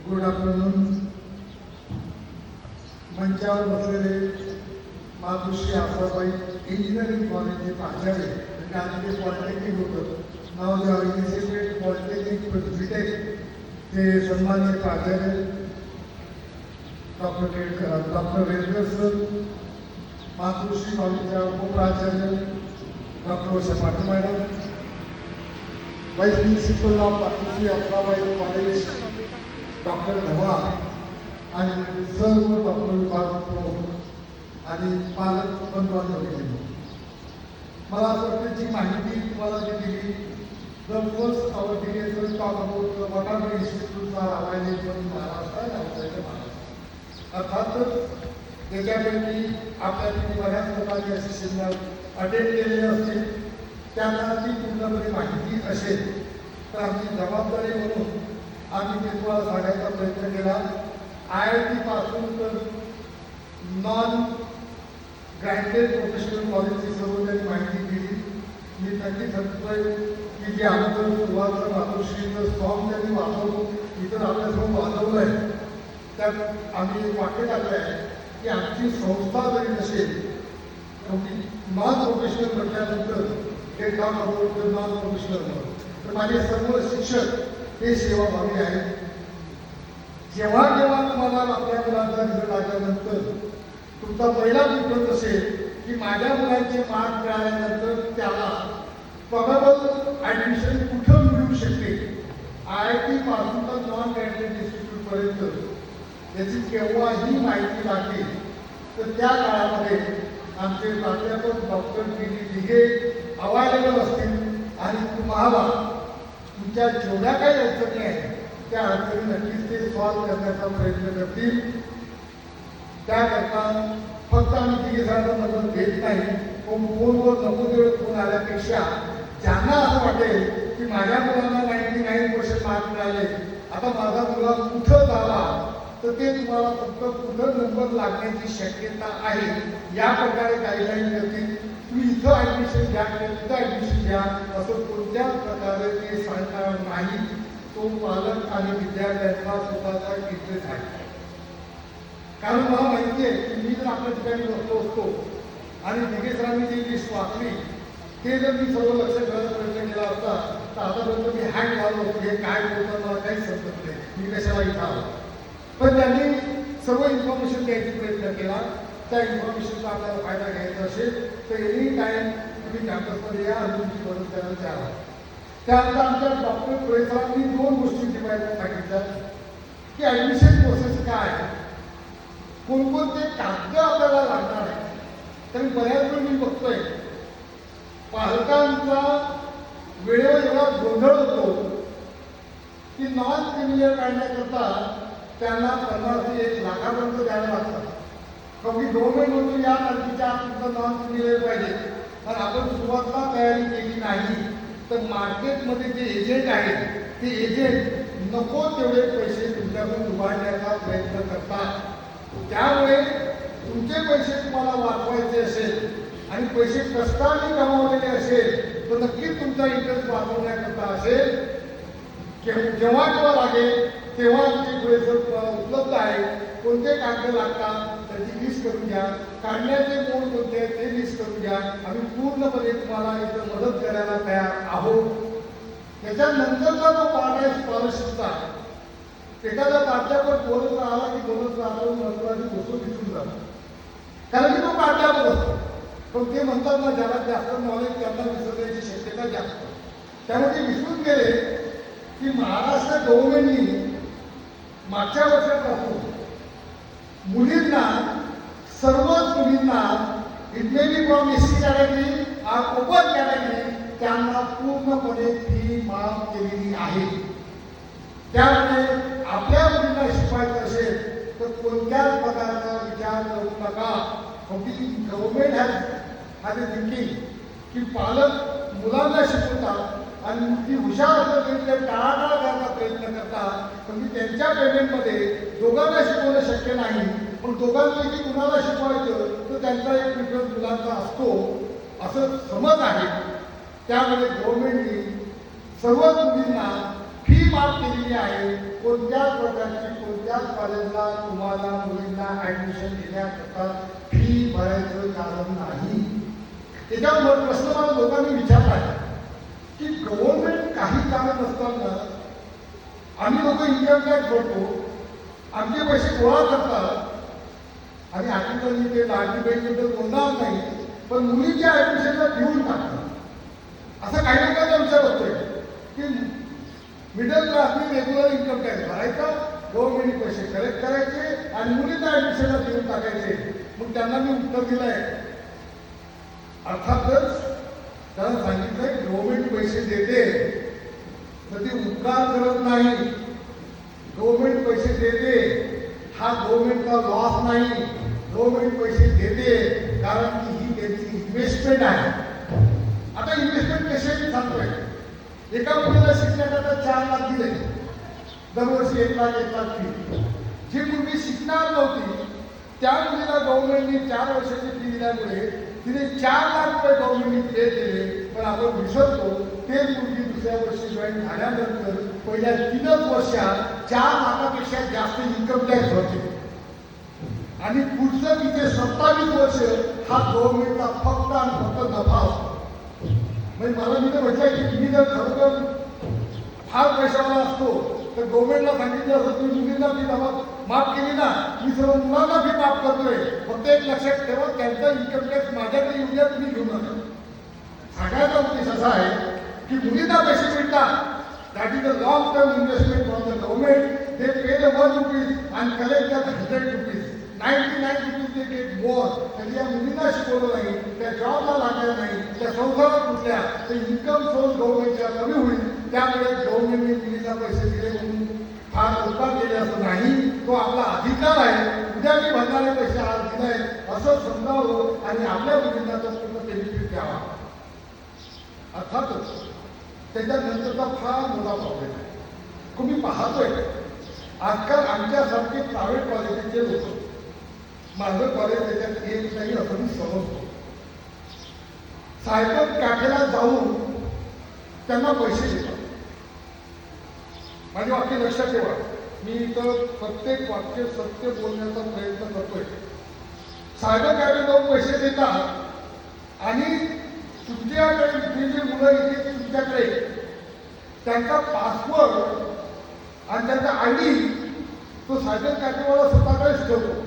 Good afternoon. मंचावर बसलेले मातुश्री आसाबाई engineering कॉलेजचे प्राचार्य, म्हणजे आधी ते पॉलिटेक्निक होतं, नाव सेपरेट पॉलिटेक्निक बीटेक, ते सन्माननीय प्राचार्य डॉक्टर रेडकर सर, मातुश्री कॉलेजच्या उपप्राचार्य doctor Usha Patil madam, vice principal of Matushri Asabai college doctor Dhawa आणि सर्व डॉक्टर विभाग प्रमुख आणि पालक बंधूबांधव केले. मला असं वाटतं जी माहिती तुम्हाला जी दिली, the first hour deals talk about what are the institutes are available in Maharashtra आणि आउटसाइड महाराष्ट्र. अर्थातच त्याच्यापैकी आपल्यापैकी बऱ्याच लोकांनी असे सेमिनार अटेंड केलेले असतील, त्यांना ती पूर्णपणे माहिती असेल, तर आमची जबाबदारी म्हणून आम्ही ते तुम्हाला सांगायचा प्रयत्न केला. IIT पासून तर नॉन ग्रँटेड प्रोफेशनल कॉलेजची सर्व त्यांनी माहिती दिली. मी नक्की सांगतोय की जे आमचं सुरुवातीला मातुश्रीचं सॉंग त्यांनी वाजवून इतर आपल्यासमोर वाजवलं आहे, त्यात आम्ही वाक्य टाकलं आहे की आमची संस्था जरी नसेल, नॉन प्रोफेशनल म्हटल्यानंतर हे काम अबाउट नॉन प्रोफेशनल, तर माझे सर्व शिक्षक हे सेवाभावी आहेत. जेव्हा जेव्हा तुम्हाला आपल्या मुलांचा रिझल्ट आल्यानंतर तुमचा पहिला प्रिफरन्स असेल की माझ्या मुलांचे मार्क मिळाल्यानंतर त्याला प्रॉबेबल ॲडमिशन कुठं मिळू शकते. IIT पासून तर नॉन ग्रँटेड इन्स्टिट्यूटपर्यंत त्याची केव्हाही माहिती लागली तर त्या काळामध्ये आमचे प्राध्यापक डॉक्टर PD दिघे अवेलेबल असतील आणि तुम्हाला तुमच्या जेवढ्या काही अडचणी आहेत त्या अडचणी नक्कीच ते सॉल्व्ह करण्याचा प्रयत्न करतील. त्याकरता फक्त आम्ही दिघेसांना मदत घेत नाही, पण फोनवर नको तेवढे फोन आल्यापेक्षा ज्यांना असं वाटेल की माझ्या मुलांना 99% मार्क मिळाले, आता माझा मुलगा कुठं झाला, तर ते तुम्हाला फक्त कुठं नंबर लागण्याची शक्यता आहे या प्रकारे गाईडलाईन करतील. तुम्ही इथं ॲडमिशन घ्या किंवा तिथं ॲडमिशन घ्या असं कोणत्याच प्रकारे ते सांगणार नाही. तो पालक आणि विद्यार्थ्यांचा स्वतःचा इंटरेस्ट आहे. कारण मला माहिती आहे की मी जर आपल्या ठिकाणी बसलो असतो आणि दिघे सरांनी जी लिस्ट वाचली ते जर मी सर्व लक्ष ठेवायचा प्रयत्न केला असता तर आतापर्यंत मी हँग झालो असतो. हे काय बोलतात मला काहीच समजत नाही, मी कशाला इथं आलो. पण त्यांनी सर्व इन्फॉर्मेशन द्यायचा प्रयत्न केला. त्या इन्फॉर्मेशनचा आपल्याला फायदा घ्यायचा असेल तर एनी टाईम तुम्ही कॅम्पसमध्ये या आणि तुमची मदत करायला तयार आहात. त्यानंतर आमच्या डॉक्टर पुरेसरांनी 2 गोष्टी सांगितल्या की ॲडमिशन प्रोसेस काय, कोणकोणते कागद आपल्याला लागणार आहे. तर बऱ्याच वेळ मी बघतोय पालकांचा वेळेवर एवढा गोंधळ होतो की नॉन क्रिमिनल काढण्याकरता त्यांना 50 ते 1 लाखापर्यंत द्यायला लागतात. कारण की गव्हर्नमेंट म्हणतो या तारखेच्या आत तुमचं नॉन क्रिमिनल पाहिजे, पण आपण सुरुवातीला तयारी केली नाही तर मार्केटमध्ये जे एजंट आहेत ते एजंट नको तेवढे पैसे तुमच्याकडून उभारण्याचा प्रयत्न करतात. त्यामुळे तुमचे पैसे तुम्हाला वाचवायचे असेल आणि पैसे कष्टाने कमावलेले असेल तर नक्कीच तुमचा इंटरेस्ट वाचवण्याकरता असेल. जेव्हा केव्हा लागेल तेव्हा आमचे पुरेसर तुम्हाला उपलब्ध आहे. कोणते कागद लागतात त्याची लिस्ट करून घ्या, काढण्याचे मोड कोणते आहेत ते लिस्ट करून घ्या. आम्ही पूर्णपणे तुम्हाला इथं मदत करायला तयार आहोत. त्याच्यानंतरचा जो पार्ट आहे स्कॉलरशिपचा, एखादा प्राध्यापक बोलत राहिला की बोलत राहतो, महत्वाची गोष्ट विसरून जातो, कारण की तो प्राध्यापक असतो. पण ते म्हणतात ना, ज्याला जास्त नॉलेज त्यांना विसरण्याची शक्यता जास्त. त्यामुळे ते विसरून गेले की महाराष्ट्र गव्हर्नमेंटनी मागच्या वर्षापासून मुलींना, सर्वच मुलींना, it may be from SC category or open category, त्यांना पूर्णपणे फी माफ केलेली आहे. त्यामुळे आपल्या मुलींना शिकवायचं असेल तर कोणत्याच प्रकारचा विचार करू नका. गव्हर्नमेंट हॅज ए थिंकिंग की पालक मुलांना शिकवतात आणि ती हुशार असं ते टाळाटाळ करण्याचा प्रयत्न करतात. पण मी त्यांच्या पेमेंटमध्ये दोघांना शिकवणं शक्य नाही, पण दोघांपैकी कुणाला शिकवायचं तर त्यांचा एक प्रिफरन्स मुलांचा असतो असं समज आहे. त्यामुळे गव्हर्नमेंटनी सर्व मुलींना फी माफ केलेली आहे. कोणत्याच प्रकारची कोणत्याच कॉलेजला तुम्हाला मुलींना ऍडमिशन घेण्याकरता फी भरायचं कारण नाही. त्याच्यावर प्रश्न मला लोकांनी विचारला की गव्हर्नमेंट काही कारण नसताना आम्ही लोक इन्कम टॅक्स भरतो, आमचे पैसे गोळा करतात आणि आठवणी ते लाडकी बहिणीबद्दल बोलणार नाही, पण मुलीच्या ऍडमिशनला देऊन टाकतात. असा काही लोकांचा विचार होतोय की मिडल क्लासने रेग्युलर इन्कम टॅक्स भरायचा, गव्हर्नमेंटने पैसे कलेक्ट करायचे आणि मुलींना ऍडमिशनला देऊन टाकायचे. मग त्यांना मी उत्तर दिलंय, अर्थातच त्यांना सांगितलंय गव्हर्नमेंट पैसे देते तर ते उपकार करत नाही. गव्हर्नमेंट पैसे देते हा गव्हर्नमेंटचा लॉस नाही. गव्हर्नमेंट पैसे देते कारण की ही त्यांची इन्व्हेस्टमेंट आहे. आता इन्व्हेस्टमेंट कशाची सांगतोय, एका मुलीला शिकण्याकरता 4 लाख दिले, दरवर्षी 1 लाख फी. जी मुलगी शिकणार नव्हती त्या मुलीला गव्हर्नमेंटने 4 वर्षाची फी दिल्यामुळे तिने 4 लाख रुपये गव्हर्नमेंटने पे केले. पण आपण विसरतो ते मुलगी दुसऱ्या वर्षी जॉईन झाल्यानंतर पहिल्या 3च वर्षात 4 लाखापेक्षा जास्त इन्कम टॅक्स होते आणि पुढचं तिथे 27 वर्ष हा गव्हर्नमेंटचा फक्त आणि फक्त नफा असतो. म्हणजे मला मी तर म्हटलंय की तुम्ही जर खरोखर फार पैशावाला असतो तर गव्हर्नमेंटला सांगितलं असं तुम्ही मुलींना फी माफ केली ना, मी सर्व मुलांना फी माफ करतोय. फक्त एक लक्षात ठेवा, त्यांचा इन्कम टॅक्स माझ्याकडे येऊ द्या, तुम्ही घेऊ नका. सगळ्याचा उद्देश असा आहे की मुलींना पैसे मिळतात, that is a long term investment from the government. They pay the 1 rupees and collect the 100 rupees. 99 rupees they get more. त्यांनी या मुलींना शिकवलं नाही, त्या जॉबला लागल्या नाही, त्या संसारात कुठल्या तर इन्कम सोर्स गव्हर्नमेंटच्या कमी होईल. त्यामुळे गव्हर्नमेंटने मुलींना पैसे दिले म्हणून फार उपकार केले असं नाही. तो आपला अधिकार आहे. उद्या मी भरणारे पैसे आज दिलाय असं समजावं आणि आपल्या मुलींना तर पूर्ण बेनिफिट द्यावा. अर्थातच त्याच्यानंतरचा फार मोठा प्रॉब्लेम आहे. तुम्ही पाहतोय आजकाल आमच्यासारखे प्रायव्हेट कॉलेजचे लोक, माझं कॉलेज त्याच्यात येत नाही असं मी समजतो, सायबर कॅफेला जाऊन त्यांना पैसे देतात. माझे वाक्य लक्षात ठेवा, मी इथं प्रत्येक वाक्य सत्य बोलण्याचा प्रयत्न करतोय. सायबर कॅफे जाऊन पैसे देतात आणि तुमच्याकडे जे जे मुलं येते तुमच्याकडे त्यांचा पासवर्ड आणि त्यांचा ID तो सायबर कॅफेवाला स्वतःकडेच ठेवतो.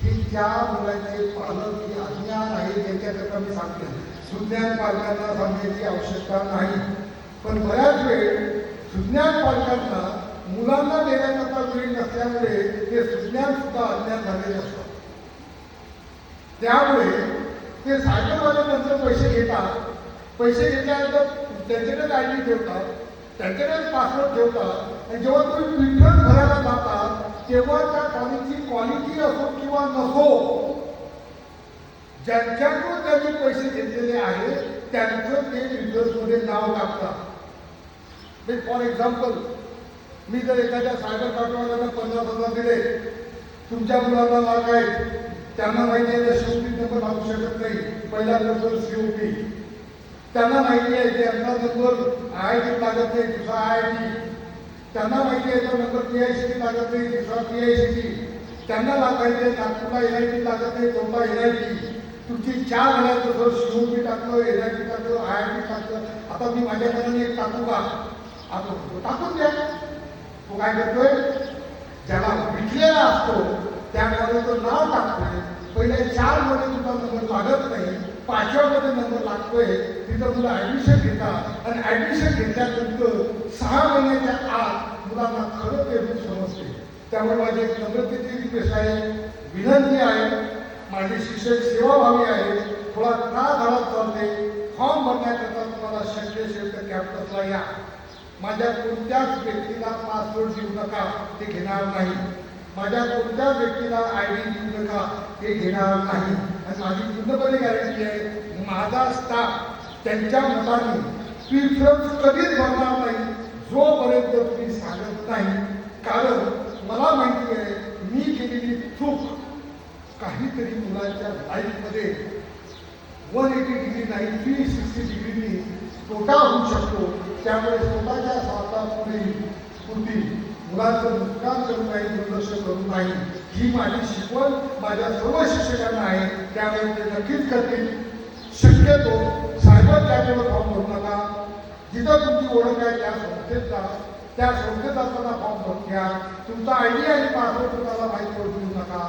हे ज्या मुलांचे पालक हे अज्ञान आहे त्यांच्याकरता मी सांगते, सुज्ञान पालकांना सांगण्याची आवश्यकता नाही. पण बऱ्याच वेळ सुज्ञान पालकांना मुलांना देण्याकरता वेळ नसल्यामुळे ते सुज्ञान सुद्धा अज्ञान झालेले असतात. त्यामुळे ते सायबरवाले नंतर पैसे घेतात. पैसे घेतल्यानंतर त्यांच्याकडेच ID ठेवतात, त्यांच्याकडेच पासवर्ड ठेवतात आणि जेव्हा तुम्ही रिटर्न भरायला जातात तेव्हा त्या कॉलेजची क्वालिटी असो किंवा नसो, ज्यांच्याकडून त्यांनी पैसे घेतलेले आहेत त्यांचं ते रिटर्न्समध्ये नाव टाकतात. फॉर एक्झाम्पल, मी जर एखाद्या सायबर कॅफेवाल्यांना 50,000 दिले, तुमच्या मुलांना लाख आहेत, त्यांना माहिती आहे COP नंबर लागू शकत नाही, पहिला नंबर COP. त्यांना माहिती आहे की यांचा नंबर IIT लागत नाही, दुसरा IIT. त्यांना माहिती आहे तो नंबर PICT लागत नाही, दुसरा PICT. त्यांना माहिती आहे नागपूरला NIT लागत नाही, चौथा NIT. तुमची 4 झाल्याचं जर COP टाकलं, NIT टाकलं, IIT टाकलं, आता मी माझ्या मनाने एक टाकू का? आता टाकून द्या. तो काय करतोय, ज्याला विकलेला असतो त्या कॉलेजचं नाव टाकतोय. पहिल्या 4 मध्ये तुमचा नंबर लागत नाही, 5व्या मध्ये नंबर लागतोय, तिथं मुलं ऍडमिशन घेतात आणि ऍडमिशन घेतल्यानंतर 6 महिन्याच्या आत मुलांना खरं ते रूप समजते. त्यामुळे माझी एक नम्रतेची रिक्वेस्ट आहे, विनंती आहे, माझी शिक्षक सेवा व्हावी आहे. थोडा त्रास झाला चालते. फॉर्म भरण्याकरता तुम्हाला शक्य असेल तर कॅम्पसला या. माझ्या कोणत्याच व्यक्तीला पासवर्ड देऊ नका, ते घेणार नाही. माझ्या कोणत्याच व्यक्तीला ID देऊ नका, ते घेणार नाही. आणि माझी पूर्णपणे गॅरंटी आहे, माझा स्टाफ त्यांच्या मताने प्रिफरन्स कधीच भरणार नाही जोपर्यंत तुम्ही सांगत नाही. कारण मला माहिती आहे मी केलेली चूक काहीतरी मुलांच्या लाईफमध्ये 180 डिग्री नाही 360 डिग्रीनी तोटा होऊ शकतो. त्यामुळे स्वतःच्या स्वार्थापुरती मुलांचं नुकसान करू नये, दुर्लक्ष करू नाही, ही माझी शिकवण माझ्या सर्व शिक्षकांना आहे. त्यामुळे ते नक्कीच करतील. शक्यतो सायबर कॅफेवर फॉर्म भरू नका. जिथं तुमची ओळख आहे त्या संस्थेत जा. त्या संस्थेत असताना फॉर्म भरून घ्या. तुमचा ID आणि पासवर्ड तुम्हाला माहीत पडू देऊ नका.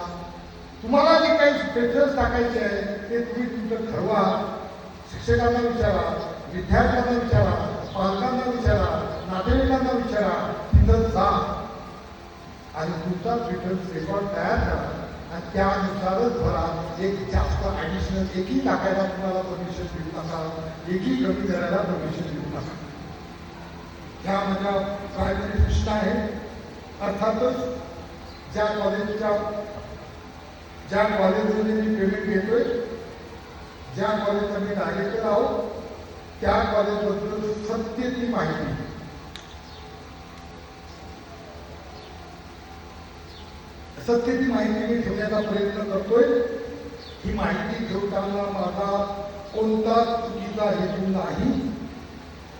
तुम्हाला जे काही पेपर्स टाकायचे आहे ते तुम्ही तुमचं ठरवा. शिक्षकांना विचारा, विद्यार्थ्यांना विचारा, पालकांना विचारा, नातेवाईकांना विचारा. तिथं जा आणि तुमचा फिटनेस रेकॉर्ड तयार करा आणि त्यानुसारच भरा. एक जास्त ॲडिशनल एकही टाकायला तुम्हाला परमिशन देऊ नका, एकही कमी करायला परमिशन देऊ नका. ह्या माझ्या प्रायमरी सूचना आहे. अर्थातच ज्या कॉलेजमध्ये मी पेमेंट घेतोय, ज्या कॉलेजचा मी डायरेक्टर आहोत, त्या कॉलेजबद्दल सत्य ती माहिती मी ठेवण्याचा प्रयत्न करतोय. ही माहिती ठेवताना माझा कोणता चुकीचा हेतू नाही.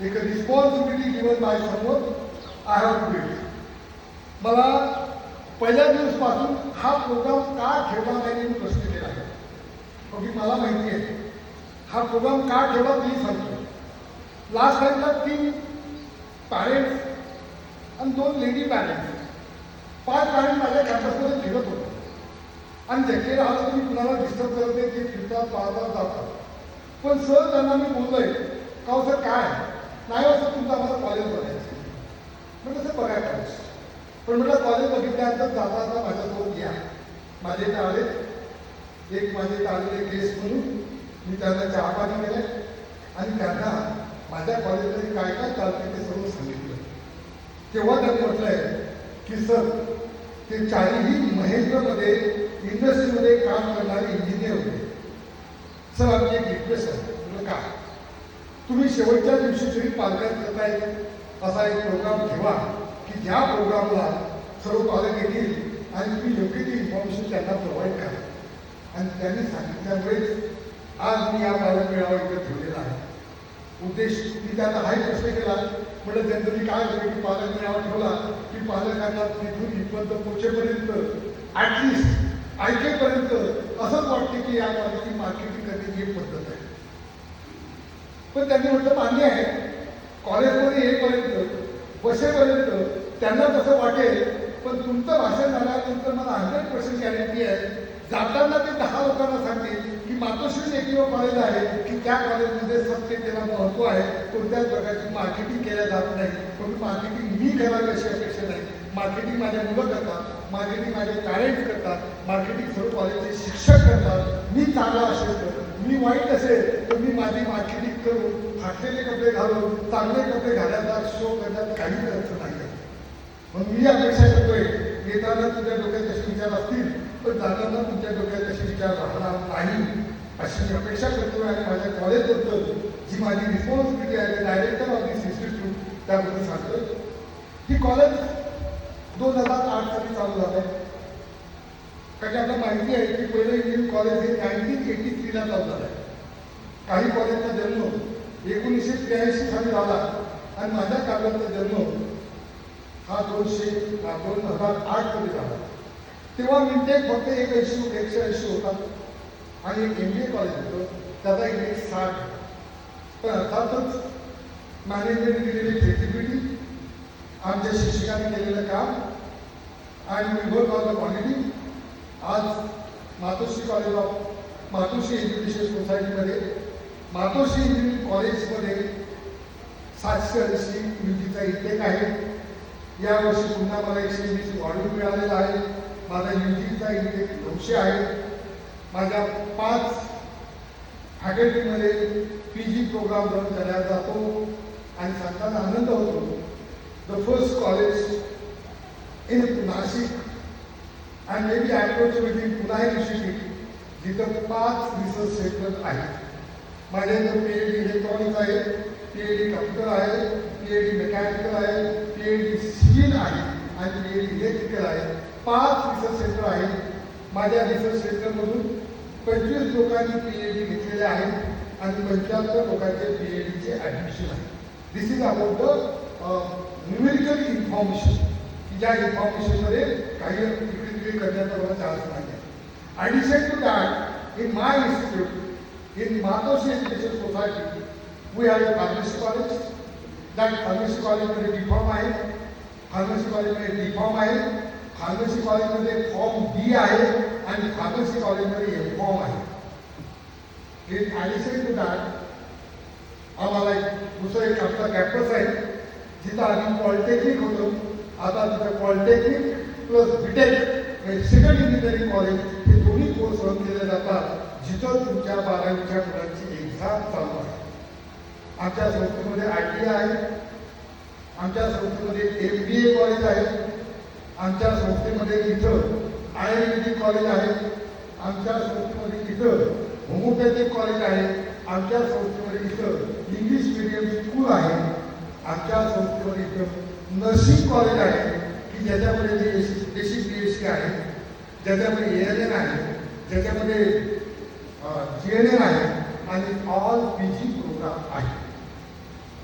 एक रिस्पॉन्सिबिलिटी गिवन बाय समोर आय हॅव टू इट. मला पहिल्या दिवसपासून हा प्रोग्राम का ठेवला नाही मी प्रश्न केला आहे. कारण मला माहिती आहे हा प्रोग्राम का ठेवला मी सांगतो. लास्ट टाईमला 3 पॅरेंट्स आणि 2 लेडी पॅरेंट्स, 5 पॅरेंट माझ्या कॅम्पसमध्ये फिरत होते आणि जॅकेट राहिलं तुम्ही कुणाला डिस्टर्ब करत नाही, ते फिरतात, पाहतात, जातात. पण सर त्यांना मी बोललोय का सर काय नाही असं तुमचं आम्हाला कॉलेज बघायचं. म्हटलं सर बघायला पाहिजे. पण म्हटलं कॉलेज बघितल्यानंतर जाता माझ्यासोबत या. माझे इथे आले, एक माझे इथे आलेले गेस्ट म्हणून मी त्यांना चहा पाणी केलं आणि त्यांना माझ्या कॉलेजमध्ये काय काय चालते ते सर्व सांगितलं. तेव्हा त्यांनी म्हटलंय की सर ते 4ही महेंद्रमध्ये इंडस्ट्रीमध्ये काम करणारे इंजिनियर होते. सर आमची एक रिक्वेस्ट आहे. म्हटलं काय? तुम्ही शेवटच्या दिवशी जरी पालकांकरता असा एक प्रोग्राम ठेवा की ज्या प्रोग्रामला सर्व पालक येतील आणि तुम्ही योग्य ती इन्फॉर्मेशन त्यांना प्रोव्हाइड करा. आणि त्यांनी सांगितल्यामुळेच आज मी या पालक मेळावा इथे ठेवलेला आहे. उद्देश मी त्यांना हाही प्रश्न केला. म्हटलं जनरली काय होतं की पालक मेळावा ठेवला की पालकांना तिथून इथपर्यंत पोहोचेपर्यंत ॲटलिस्ट ऐकेपर्यंत असंच वाटते की या कॉलेजची मार्केटिंग करण्याची एक पद्धत आहे. पण त्यांनी म्हटलं मान्य आहे, कॉलेजमध्ये येईपर्यंत बसेपर्यंत त्यांना तसं वाटेल. पण तुमचं भाषण झाल्यानंतर मला 100% गॅरंटी आहे जाताना ते 10 लोकांना सांगतील की मातोश्री एक कॉलेज आहे की त्या कॉलेजमध्ये सत्यतेला महत्त्व आहे. कोणत्याच प्रकारची मार्केटिंग केल्या जात नाही. पण मार्केटिंग मी करावी अशी अपेक्षा नाही. मार्केटिंग माझ्या मुलं करतात, मार्केटिंग माझे पॅरेंट्स करतात, मार्केटिंग सर्व कॉलेजचे शिक्षक करतात. मी चांगला असेल तर, मी वाईट असेल तर मी माझी मार्केटिंग करून फाटलेले कपडे घालून चांगले कपडे घालायचा शो करण्यात काही अर्थ नाही. म्हणून मी अपेक्षा करतोय येताना तुझ्या डोक्यात तसे विचार असतील पण जाताना तुमच्या डोक्यात तसे विचार राहणार नाही अशी मी अपेक्षा करतोय. आणि माझ्या कॉलेजबद्दल जी माझी रिस्पॉन्सिबिलिटी आहे डायरेक्टर ऑफ दिस इन्स्टिट्यूट त्याबद्दल सांगतोय. ही कॉलेज 2008 साली चालू झालं आहे. कारण आपल्याला माहिती आहे की पहिलं इंजिनिअरिंग कॉलेज हे 1983ला चालू झालं आहे. काही कॉलेजचा जन्म 1983 साली झाला आणि माझ्या काळाचा जन्म हा 2008 मध्ये झाला. तेव्हा मिनटेक फक्त 180 होता आणि एक MBA कॉलेज होतं त्याचा इंडेक्स 60. पण अर्थातच मॅनेजमेंट दिलेली फ्लेक्सिबिलिटी, आमच्या शिक्षकांनी केलेलं काम आणि we work on the quality. आज Matoshri college of Matoshri education सोसायटीमध्ये मातोश्री इंजिनिअरिंग कॉलेजमध्ये 780 मुलीचा इंटेक आहे. यावर्षी पुन्हा मला 120 वाढवून मिळालेला आहे. माझा UGचा इंटेक 900 आहे. माझ्या 5 फॅकल्टीमध्ये PG प्रोग्राम रन केला जातो आणि सांगताना आनंद होतो. The first college in Nashik and maybe I approach within Pune University जिथं 5 रिसर्च सेंटर आहेत. माझ्या इथं PhD इलेक्ट्रॉनिक्स आहे, PhD कम्प्युटर आहे, PhD मेकॅनिकल आहे, PhD सिव्हिल आहे आणि PhD इलेक्ट्रिकल आहे. 5 रिसर्च सेंटर आहेत. माझ्या रिसर्च सेंटरमधून 25 लोकांनी PhD घेतलेले आहेत आणि 75 लोकांचे PhDचे ॲडमिशन आहे. This is about the numerical information, की ज्या इन्फॉर्मेशनमध्ये काही इकडे तिकडे करण्याचा मला चान्स नाही आहे. Addition to that, in my institute, in Matoshi Education Society, we have a pharmacy college. That pharmacy college मध्ये B.Pharm आहे, फार्मसी कॉलेजमध्ये D.Pharm आहे, फार्मसी कॉलेजमध्ये फॉर्म B आहे आणि फार्मसी कॉलेजमध्ये M.Pharm आहे. In addition to that, आम्हाला दुसरं एक आमचा कॅम्पस आहे जिथं आधी पॉलिटेक्निक होतं. आता तिथं polytechnic plus BTech second engineering college हे दोन्ही कोर्स रन केले जातात, जिथं तुमच्या 12वीच्या मुलांची एक्झाम चालू आहे. आमच्या संस्थेमध्ये ITI आहे, आमच्या संस्थेमध्ये MBA कॉलेज आहे, आमच्या संस्थेमध्ये इथं आयुर्वेदिक कॉलेज आहे, आमच्या संस्थेमध्ये इथं होमिओपॅथिक कॉलेज आहे, आमच्या संस्थेमध्ये इथं इंग्लिश मिडियम स्कूल आहे, आमच्या संस्थेमध्ये इथं नर्सिंग कॉलेज आहे की ज्याच्यामध्ये बेसिक BSc आहे, ज्याच्यामध्ये ANN आहे, ज्याच्यामध्ये GNN आहे आणि ऑल PG प्रोग्राम आहे.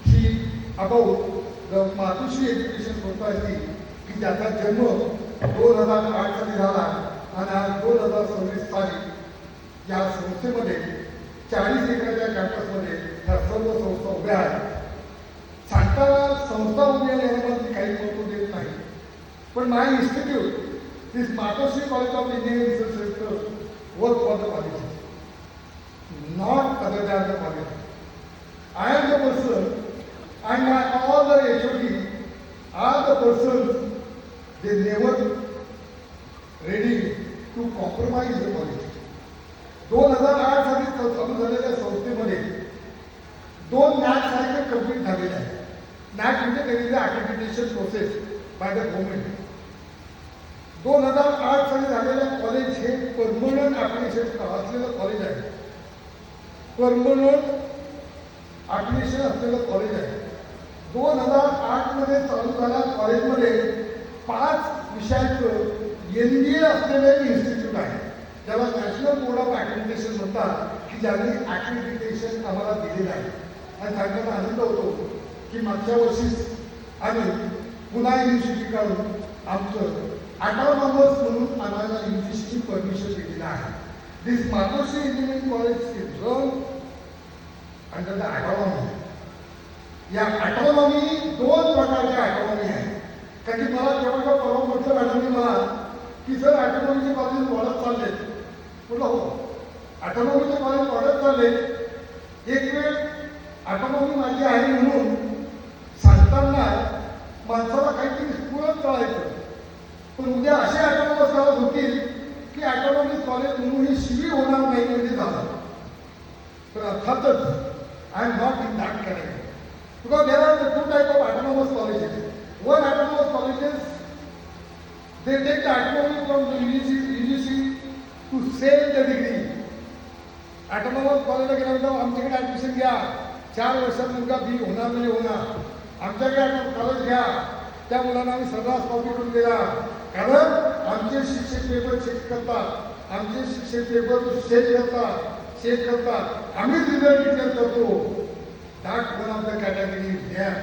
ही about the Matoshri education society की ज्याचा जन्म 2008 साली झाला आणि आज 2026 साली या संस्थेमध्ये 40 एकरच्या कॅम्पसमध्ये ह्या सर्व संस्था उभ्या आहेत. सांगताना संस्था उभी आहे यामध्ये काही महत्त्व देत नाही, पण my institute this Matoshri college of engineering research centre work for the college, not other than the college. I am the person, and all the HOD are the persons, they never ready to compromise the college. 2008 साली चालू झालेल्या संस्थेमध्ये 2 NAC सारखे complete झालेले आहेत. NAC म्हणजे केलेले accreditation process by the government. 2008 साली झालेलं कॉलेज हे परमनंट अप्लिकेशन असलेलं कॉलेज आहे, परमनंट ॲप्लिकेशन असलेलं कॉलेज आहे. 2008 मध्ये चालू झाल्या कॉलेजमध्ये 5 विषयाचं NDA असलेलं इन्स्टिट्यूट आहे, ज्याला नॅशनल बोर्ड ऑफ ॲक्रेडिटेशन म्हणतात, की ज्यांनी ॲक्रेडिटेशन आम्हाला दिलेलं आहे. आणि सांगताना आनंद होतो की मागच्या वर्षीच आम्ही पुन्हा युनिव्हर्सिटी काढून आमचं ऑटोनॉमस म्हणून आम्हाला युनिव्हर्सिटी परमिशन दिलेलं आहे. This Matoshi Engineering College is run under the autonomy. या ऑटोनॉमी 2 प्रकारच्या ऑटोनॉमी आहे. कारण की मला जेव्हा परवा म्हटलं मॅडमनी मला की सर ऑटोनॉमीचे कॉलेज वाढत चालले, म्हटलं हो ऑटोनॉमीचे कॉलेज वाढत चालले. एक वेळ ऑटोनॉमी माझी आहे म्हणून सांगताना माणसाला काहीतरी पुरत चालायचं, पण उद्या असे ऑटोनॉमस कॉलेज होतील की ऑटोनॉमिक कॉलेज म्हणून ही शिवी होणार नाही म्हणजे झालं. तर अर्थातच I am not in that category, because there are the 2 type of autonomous colleges. One autonomous colleges they take the autonomy from the UGC to sell the degree. Autonomous कॉलेजला गेल्यानंतर आमच्याकडे ॲडमिशन घ्या, 4 वर्षात मुलगा बी होणार म्हणजे होणार, आमच्याकडे कॉलेज घ्या. त्या मुलांना आम्ही सर्रास कॉपी करून दिला, कारण आमचे शिक्षक पेपर चेक करतात, आमचे शिक्षक पेपर चेक करतात, आम्ही रिझल्ट डिक्लेअर करतो. That one of the category is there.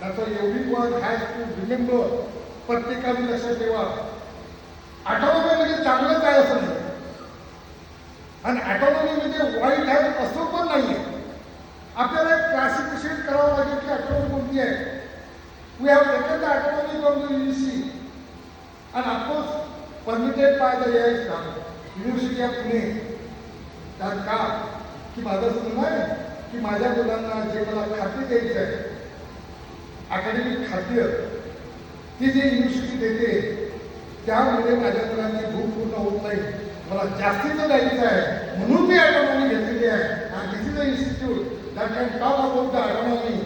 त्याचं every one has to remember. प्रत्येकाने लक्षात ठेवा, ऑटोनॉमी म्हणजे चांगलंच आहे असं नाही, आणि ऑटोनॉमी म्हणजे वाईट आहे असं पण नाही आहे. आपल्याला एक क्लासिफिकेशन करावं लागेल की ऑटोनॉमी कोणती आहे. We have taken the autonomy from the UGC and of course permitted by the University of Pune. त्यात का की माझं म्हणणं आहे की माझ्या मुलांना जे मला खाते द्यायचं आहे, अकॅडमिक खाद्य, ती जे युनिव्हर्सिटी देते त्यामुळे माझ्या मुलांची भूक पूर्ण होत नाही. मला जास्तीचं द्यायचं आहे म्हणून मी ऑटोनॉमी घेतलेली आहे. आणि this is a institute that can talk about the autonomy.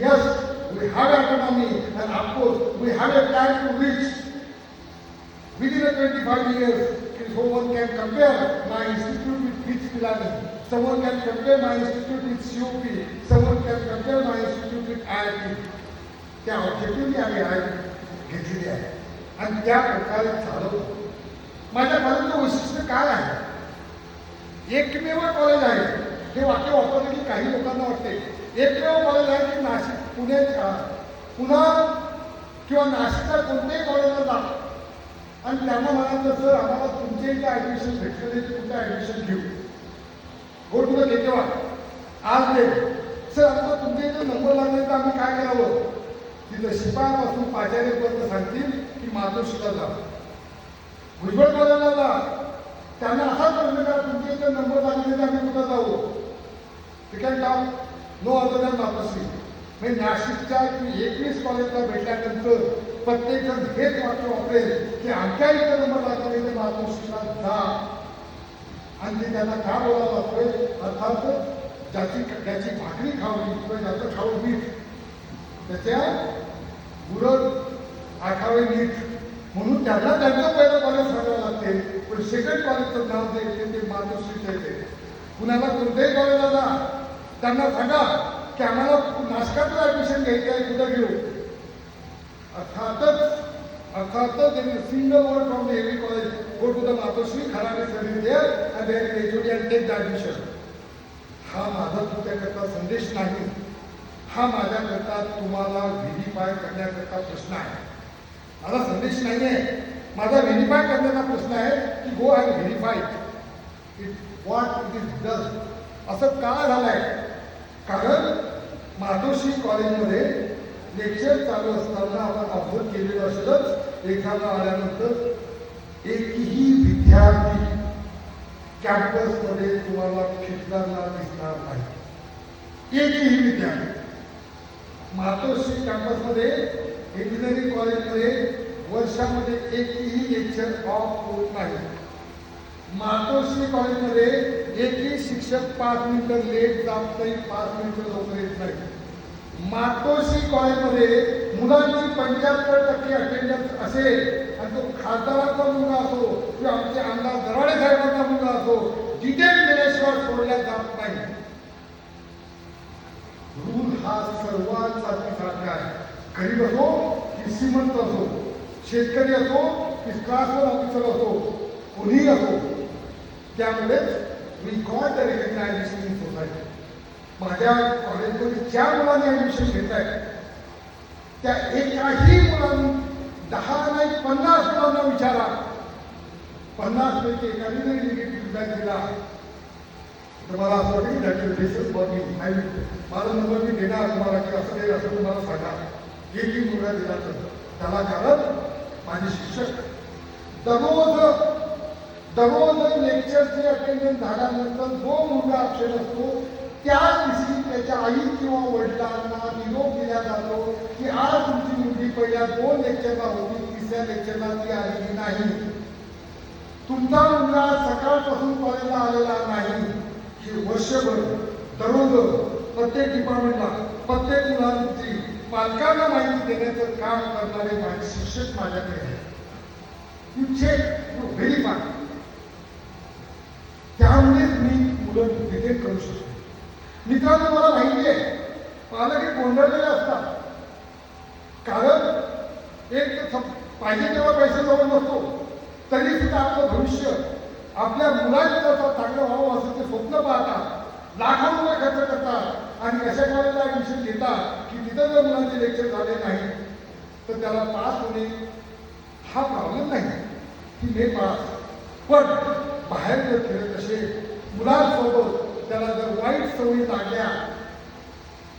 Yes, we have autonomy and of course we have a plan to reach within the 25 years. Someone can compare my institute with Beach Pilani, someone can compare my institute with COP, someone can compare my institute with IIT. त्या objectively आम्ही घेतलेली आहे आणि त्या प्रकारे चालवतो. माझ्या कॉलेजचं वैशिष्ट्य काय आहे, एकमेव कॉलेज आहे. हे वाक्य वापरलं की काही लोकांना वाटते एकमेव कॉलेज आहे की नाशिक पुन्हा किंवा नाशिकच्या कोणत्याही कॉलेजला जा आणि त्यांना म्हणायचं सर आम्हाला तुमच्या इथे ॲडमिशन भेटलं नाही तुमचं ॲडमिशन घेऊ. हो तुला घेते वा आज दे सर आता तुमच्या इथे नंबर लागले तर आम्ही काय करावं. तिथं शिपायापासून पाचार्यपर्यंत सांगतील की मातोश्रीला जा, भुजबळ कॉलेजला जा. त्यांना असा प्रश्न करा तुमच्या इथे नंबर लागले तर आम्ही कुठं जाऊ. ठीक आहे का नो अदर दॅन मातोश्री. म्हणजे नाशिकच्या 21 कॉलेजला भेटल्यानंतर प्रत्येक जण हेच वाक्य वापरेल की आमच्या इथे नंबर लागले तर मातोश्रीला जा. आणि ते त्यांना का बोलावं लागतोय. अर्थात ज्याची भाकरी खावी किंवा ज्याचं खावं मीठ त्याच्या उरड आखावे नीट म्हणून त्यांना त्यांचं पहिलं कॉलेज सांगावं लागते. पण सेकंड कॉलेजचं नाव जे येते ते मातोश्रीचं येते. कुणाला कोणत्याही कॉलेजला जा त्यांना सांगा की आम्हाला नाशकातलं ॲडमिशन घ्यायचं आहे कुठं घेऊ. अर्थातच single word from the every college go to the Matoshri Kharade study there and there educate and take the admission. हा माझा तुमच्याकरता संदेश नाही. हा माझ्याकरता तुम्हाला व्हेरीफाय करण्याकरता प्रश्न आहे. माझा संदेश नाही आहे. माझा व्हेरीफाय करण्याचा प्रश्न आहे की go and verify it what it is done. असं का झालंय. कारण मातोश्री कॉलेजमध्ये लेक्चर चालू असताना आपण ऑब्झर्व केलेलं असेलच एक्झामला आल्यानंतर एकही विद्यार्थी कॅम्पसमध्ये तुम्हाला फिरताना दिसणार नाही. एकही विद्यार्थी मातोश्री कॅम्पसमध्ये इंजिनिअरिंग कॉलेजमध्ये वर्षामध्ये एकही लेक्चर ऑफ होत नाही. मातोश्री कॉलेजमध्ये एकही शिक्षक 5 मिनिटं लेट जात नाही, 5 मिनिटं लवकर येत नाही. मातोश्री कॉलेजमध्ये मुलांची 75% अटेंडन्स असेल आणि तो खासदाराचा मुलगा असो किंवा आमचे आमदार दराडे साहेबांचा मुलगा असो डिटेल केल्याशिवाय सोडल्या जात नाही. रूल हा सर्वांसाठी सारखा आहे. गरीब असो की श्रीमंत असो, शेतकरी असो की क्लासवर ऑफिसर असो, कोणीही असो. त्यामुळेच we got the recognisation in society. माझ्या कॉलेजमध्ये ज्या मुलांनी ॲडमिशन घेत आहेत त्या एकाही मुलांनी 10 नाही 50 मुलांना विचारा. 50 पैकी एकाने जरी निगेटिव्ह फीडबॅक दिला तर मला असं वाटतं की दॅट बेसिस बघी माझा नंबर मी देणार तुम्हाला की असं काही असं तुम्हाला सांगा. एकही मुलगा दिला तर त्याला कारण माझे शिक्षक दररोज लेक्चरची अटेंडन्स झाल्यानंतर जो मुलगा अक्षर असतो त्याच दिवशी त्याच्या आई किंवा वडिलांना निरोप दिला जातो की आज तुमची मुलगी पहिल्या 2 लेक्चरला होती, 3ऱ्या लेक्चरला ती आलेली नाही. तुमचा मुलगा सकाळपासून कॉलेजला आलेला नाही. हे वर्षभर दररोज प्रत्येक डिपार्टमेंटला प्रत्येक मुलांची पालकांना माहिती देण्याचं काम करणारे माझे शिक्षक माझ्याकडे आहेत. You check you verify. त्यामुळेच मी मुलं डिटेक्ट करू शकतो. मित्रांनो मला माहिती आहे पालक हे गोंधळलेले असतात. कारण एक पाहिजे तेव्हा पैसे जवळ नसतो तरी सुद्धा आपलं भविष्य आपल्या मुलांचं चांगलं व्हावं असं ते स्वप्न पाहतात, लाखो रुपये खर्च करतात आणि अशा कॉलेजला ॲडमिशन घेतात की तिथं जर मुलांचे लेक्चर झाले नाही तर त्याला पास होणे हा प्रॉब्लेम नाही की हे पास. पण बाहेर जर खेळत असेल मुलांसोबत त्याला जर वाईट सवयी लागल्या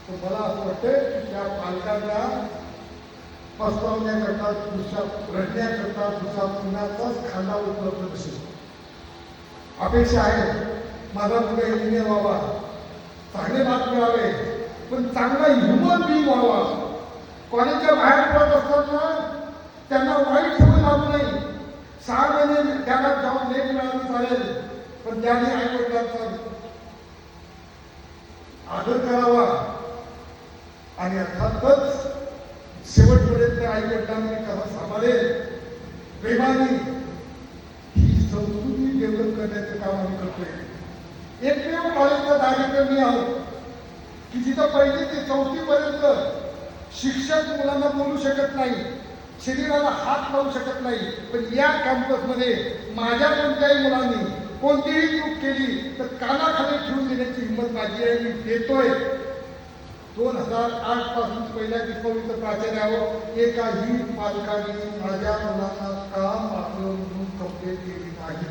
तर मला असं वाटतं की त्या पालकांना पस्तावण्याकरता दुसरा रडण्याकरता दुसरा पुण्याचाच खांदा उपलब्ध नसेल. अपेक्षा आहे माझा मुलगा इंजिनियर व्हावा, चांगले मार्क मिळावे, पण चांगला ह्युमन बिंग व्हावा. कॉलेजच्या बाहेर पडत असताना त्यांना वाईट सवय लागू नये. 6 महिने त्याला जॉब लेट मिळाली चालेल पण त्याने आई वडिलांचा आदर करावा आणि अर्थातच शेवटपर्यंत आई वडिलांनी कसा सांभाळेल प्रेमाने ही संस्कृती डेव्हलप करण्याचं काम आम्ही करतोय. एकमेव कॉलेजचा कार्यक्रम मी आहोत की जिथं 1ली ते 4थी पर्यंत शिक्षक मुलांना बोलू शकत नाही, शरीराला हात लावू शकत नाही. पण या कॅम्पसमध्ये माझ्या कोणत्याही मुलांनी कोणतीही चूक केली तर कानाखाली ठेवून देण्याची हिंमत माझी आहे. मी देतोय 2008 पासून पहिल्या किशोरीचं प्राचार्यावर एकाही पालकांनी माझ्या मुलांना का मारलं म्हणून कंप्लेंट केली नाही,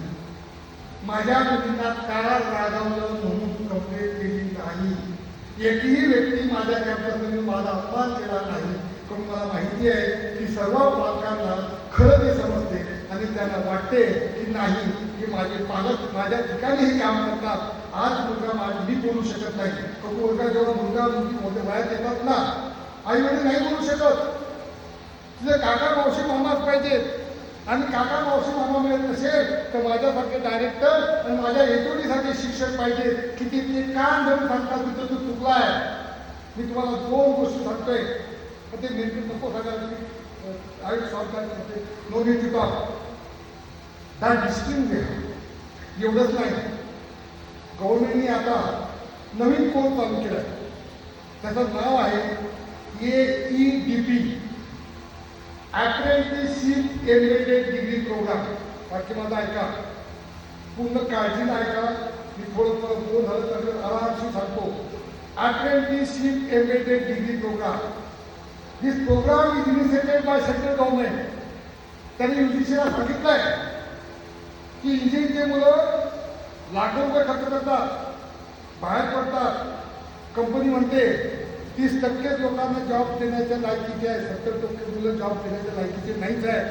माझ्या मुलींना का रागावलं म्हणून कंप्लेंट केली नाही. एकही व्यक्ती माझ्या कॅम्पसमध्ये माझा अपमान केला नाही. पण मला माहिती आहे की सर्व पालकांना खरं ते समजते आणि त्यांना वाटते की नाही की माझे पालक माझ्या ठिकाणी हे काम करतात. आज मुलगा मी बोलू शकत नाही. मुलगा जेव्हा मुलगी मोठ्या वयात येतात ना, आई वडील नाही बोलू शकत. तुझे काका मावशी मामाच पाहिजे आणि काका मावशी मामा मिळत नसेल तर माझ्यासारखे डायरेक्टर आणि माझ्या एचओडीसारखे शिक्षक पाहिजे की ते कान धरून सांगतात तिथं तू चुकलाय. मी तुम्हाला 2 गोष्टी सांगतोय पण ते नेमके नको सांगायला आई शॉर्टकट करते. No need to talk that distinct एवढंच नाही, गव्हर्नमेंटने आता नवीन कोर्स चालू केला आहे. त्याचं नाव आहे AEDP, apprenticeship embedded degree program. बाकी माझा ऐका, पूर्ण काळजीनं ऐका. मी थोडं 2 झालं आरामशी सांगतो. Apprenticeship embedded degree program. This program is initiated by central government. त्यांनी UGCला सांगितलंय की इंजिनिअरिंगचे मुलं लाखो रुपये खर्च करतात, बाहेर पडतात. कंपनी म्हणते 30% लोकांना जॉब देण्याच्या लायकीचे आहे, 70% मुलं जॉब देण्याच्या लायकीचे नाहीच आहे.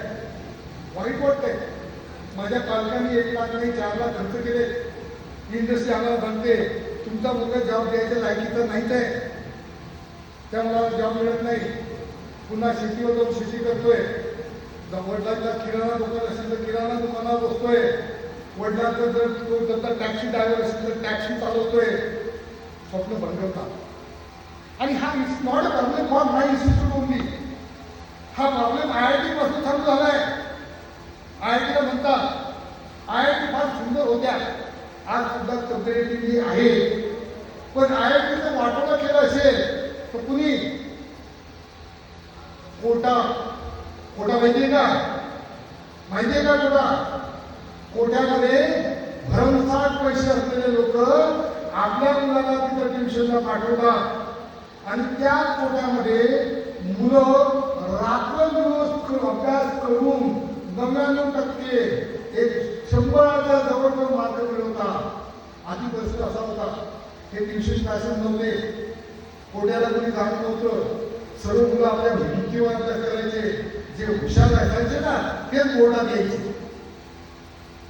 वाईट वाटतंय. माझ्या पालकांनी 1 लाख नाही 4 लाख खर्च केले. इंडस्ट्री आम्हाला सांगते तुमचा मुलगा जॉब द्यायच्या लायकीचा नाहीच आहे, त्यामुळे जॉब मिळत नाही. पुन्हा शेतीवर जाऊन शेती करतोय. वडिलांचा किराणा दुकान असेल तर किराणा दुकानावर बसतोय. वडिलांचं जर तो जर टॅक्सी ड्रायव्हर असेल तर टॅक्सी चालवतोय. स्वप्न बनवतात. आणि हा it's not a problem for my institute only. हा प्रॉब्लेम IIT पासून चालू झालाय. IIT ला म्हणतात IIT फार सुंदर होत्या, आज सुद्धा कम्पेरेटिव्हली आहे. पण IITचं वाटोळं केलं असेल तर कुणी कोटा माहितीये का? माहितीये का कोट्यामध्ये भरमसाठ पैसे असलेले लोक आपल्या मुलाला तिथं ट्युशनला पाठवतात आणि त्या कोट्यामध्ये मुलं रात्रंदिवस अभ्यास करून 99% 100च्या जवळ मार्क मिळवतात. आधी परिस्थिती असा होता, हे ट्युशन क्लासेस नव्हते, कोट्याला कोणी जात नव्हतं. सर्व मुलं आपल्या हिमतीवर अभ्यास करायचे. जे हुशार असायचे ना तेच बोर्डात यायचे,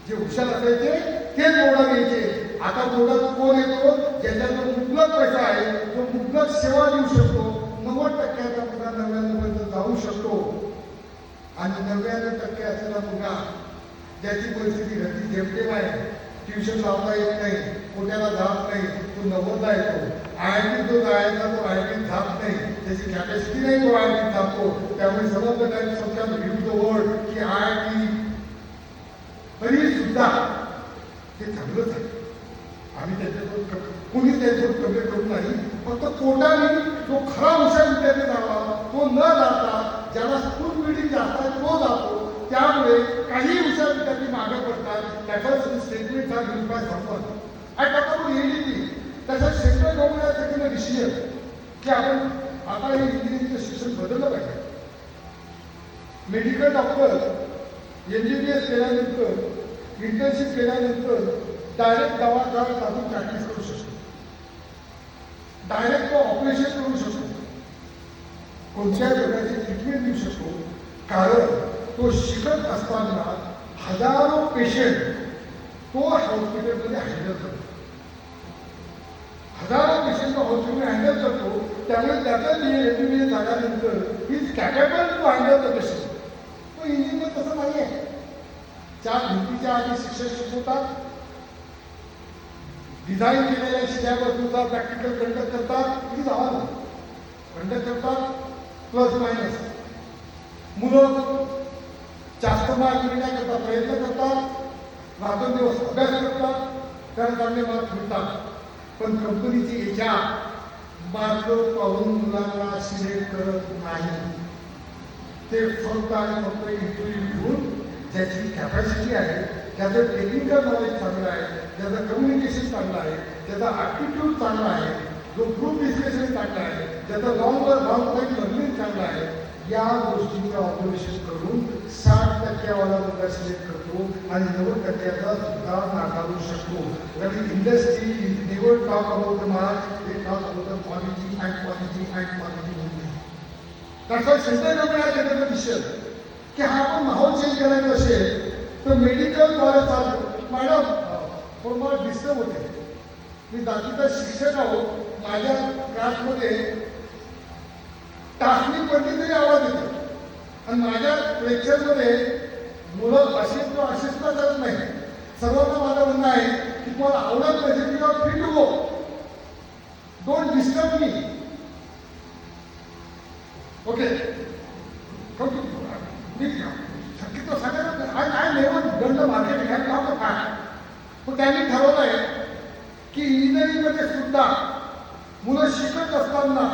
जे हुशार असायचे तेच बोर्डात यायचे. आता बोर्डात कोण येतो? ज्याच्याकडे मुबलक पैसा आहे, तो मुबलक सेवा देऊ शकतो. 90%चा मुलगा 99% जाऊ शकतो आणि 99% असलेला मुलगा ज्याची परिस्थिती घरची जेमतेम आहे, ट्युशन लावता येत नाही, कोट्याला जात नाही, तो 90ला येतो. IIT जो जायचा तो IIT जात नाही, त्याची कॅपॅसिटी नाही, तो IIT जातो. त्यामुळे सर्व प्रकारचे समजा विरुद्ध वर्ड की IIT तरी सुद्धा ते चांगलंच आहे. आम्ही त्याच्यावर कोणीच त्याच्यावर कमी करू नाही. फक्त कोटाने जो खरा हुशार विद्यार्थी झाला तो न जाता ज्याला स्कूल बिल्डिंग जास्त आहे तो जातो. त्यामुळे काही हुशार विद्यार्थी मागे पडतात. त्याच्यासाठी स्टेटमेंट हा घेऊन काय संपत आणि त्याच्यावर AEDP त्याच्या सेंट्रल गव्हर्नमेंटने डिसिजन की आपण आता हे इंजिनिअरिंगचं शिक्षण बदललं पाहिजे. मेडिकल डॉक्टर MBBS केल्यानंतर इंटर्नशिप केल्यानंतर डायरेक्ट दवाखान्यात आपण प्रॅक्टिस करू शकतो, डायरेक्ट तो ऑपरेशन करू शकतो, कोणत्याही प्रकारची ट्रीटमेंट देऊ शकतो. कारण तो शिकत असताना हजारो पेशंट तो हॉस्पिटलमध्ये हँडल करतो, हजारो पेशंट तो हॉस्पिटल हँडल करतो. त्यामुळे त्याचं MBBS झाल्यानंतर is capable to handle the patient. तो इंजिनियर तसं नाही आहे. 4 भिंतीच्या आधी शिक्षक शिकवतात, डिझाईन केलेल्या शिड्यावरचा प्रॅक्टिकल कंडक्ट करतात, किती जावा कंडक्ट करतात प्लस मायनस. मुलं जास्त मार्क मिळण्याकरता प्रयत्न करतात, रात्रंदिवस अभ्यास करतात, त्याला चांगले मार्क मिळतात. पण कंपनीची HR मार्क पाहून मुलांना सिलेक्ट करत नाही. ते फक्त आणि फक्त इंटरव्ह्यू घेऊन ज्याची कॅपॅसिटी आहे, ज्याचं टेक्निकल नॉलेज चांगलं आहे, ज्याचं कम्युनिकेशन चांगलं आहे, ज्याचा ॲटिट्यूड चांगला आहे, जो ग्रुप डिस्कशन चांगला आहे, ज्याचा लॉंग टाईम लर्निंग चांगला आहे, या गोष्टींचं ऑब्झर्वेशन करून 60% वाला मुलगा सिलेक्ट करतो आणि 90%चा सुद्धा नाकारू शकतो. कारण industry is never talk about the marks, they talk about the quality and quality and quality only. त्याचा सेंट्रल गव्हर्नमेंट हा विषय की हा आपण माहोल चेंज करायचा असेल तर मेडिकल कॉलेज चालतो. मॅडम पण मला डिस्टर्ब होते. मी जातीचा शिक्षक आहो, माझ्या क्लासमध्ये टाचणी पडली तरी आवाज येतो आणि माझ्या लेक्चरमध्ये मुलं अशीच किंवा अशीचता करत नाही. सर्वांना माझं म्हणणं आहे की तुम्हाला आवडत नसेल किंवा free to go, don't disturb me. Okay, मी शक्यतो सांगायला I never done the marketing, I not the fact. पण त्यांनी ठरवलं आहे की इंजिनिअरिंगमध्ये सुद्धा मुलं शिकत असताना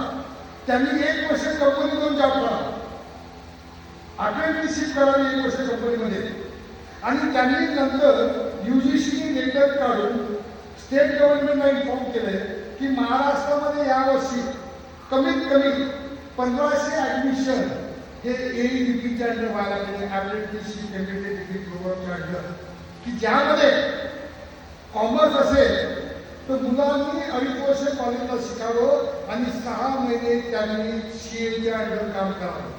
त्यांनी 1 वर्ष कंपनीतून जॉब करावा, अप्रेंटिसशिप करावी 1 वर्ष कंपनीमध्ये, आणि त्यांनी नंतर UGC लेटर काढून स्टेट गव्हर्नमेंटला इन्फॉर्म केलंय की महाराष्ट्रामध्ये यावर्षी कमीत कमी 1500 ॲडमिशन हे AEDPच्या अंडर व्हायला लागले, अप्रेंटिसशिप एम्बेडेड डिग्री प्रोग्रामच्या अंडर, की ज्यामध्ये कॉमर्स असेल तर मुलांनी 2.5 वर्ष कॉलेजला शिकावं आणि 6 महिने त्यांनी CAच्या अंडर काम करावं.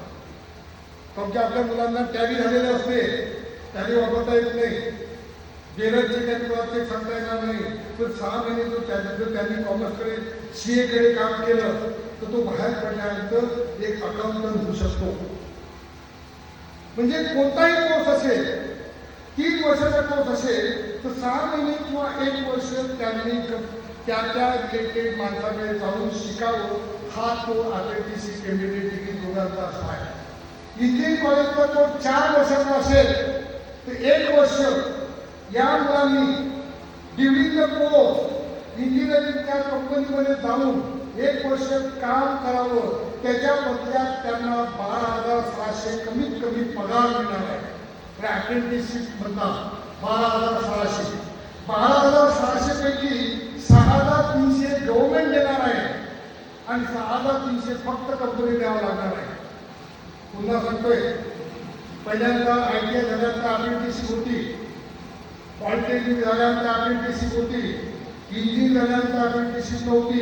कारण आपल्या मुलांना टॅली झालेले असते, टॅली वापरता येत नाही, बेरजचे टॅली सांगता येणार नाही, पण 6 महिने जर त्यांनी कॉमर्सकडे CAकडे काम केलं तर तो बाहेर पडल्यानंतर एक अकाउंटंट होऊ शकतो. म्हणजे कोणताही कोर्स असेल, 3 वर्षाचा कोर्स असेल तर 6 महिने किंवा 1 वर्ष त्यांनी त्या रिलेटेड माणसाकडे जाऊन शिकावं. हा तो अप्रेंटिसशिप एम्बेडेड डिग्री प्रोग्रामचा असा आहे. इंजिनिअरिंग कॉलेजचा तो 4 वर्षाचा असेल तर 1 वर्ष या मुलांनी ड्युरिंग द कोर्स इंजिनिअरिंगच्या कंपनीमध्ये जाऊन 1 वर्ष काम करावं. त्याच्या बदल्यात त्यांना 12,600 कमीत कमी पगार मिळणार आहे. अप्रेंटिसशिप मधला 12,600, 12,600 पैकी 6,300 गव्हर्नमेंट देणार आहे आणि 6,300 फक्त कंपनी द्यावं लागणार आहे. पुन्हा सांगतोय, पहिल्यांदा ITI झाल्यानंतर अप्रेंटिसशिप होती, पॉलिटेक्निक झाल्यानंतर अप्रेंटिसशिप होती, इंजिनिअरिंग झाल्यानंतर अप्रेंटिसशिप नव्हती.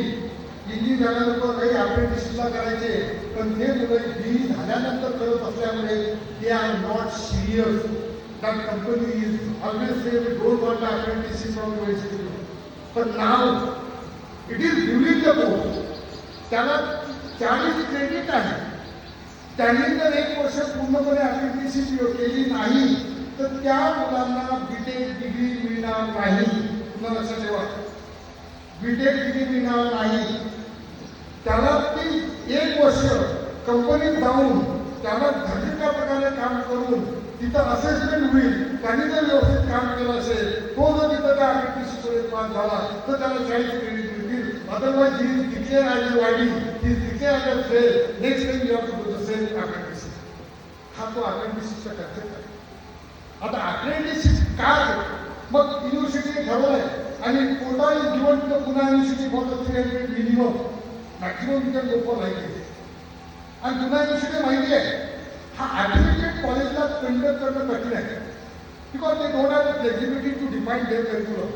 इंजिनिअरिंग झाल्यानंतर काही अप्रेंटिसशिपला करायचे, पण ते मुलं BE झाल्यानंतर करत असल्यामुळे ते are not serious. That company is always say we don't want the apprenticeship from university. पण now it is during the course, त्याला 40 क्रेडिट आहे. त्यांनी जर 1 वर्ष पूर्णपणे अप्रेंटिसशिप केली नाही तर त्या मुलांना BTech डिग्री मिळणार नाही. पुन्हा लक्षात ठेवा, BTech डिग्री मिळणार नाही. त्याला ती 1 वर्ष कंपनीत जाऊन त्याला धडीच्या प्रकारे काम करून तिथं असेसमेंट होईल. त्यांनी जर व्यवस्थित काम केलं असेल, तो जर तिथं त्या अप्रेंटिसशिपमध्ये पास झाला तर त्याला 40 क्रेडिट मिळतील. Otherwise he is declare as a YD, he is declare as a fail. Next time you have to do the same apprenticeship. हा तो अप्रेंटिसशिपचा कन्सेप्ट आहे. आता अप्रेंटिसशिप काय, मग युनिव्हर्सिटीने ठरवलंय आणि quota is given to the Pune university for the 300 minimum, maximum you can go for like this. आणि पुणे युनिव्हर्सिटी माहिती आहे हा ॲफिलिएटेड कॉलेजला कंडक्ट करणं कठीण आहे, because they don't have the flexibility to define their curriculum.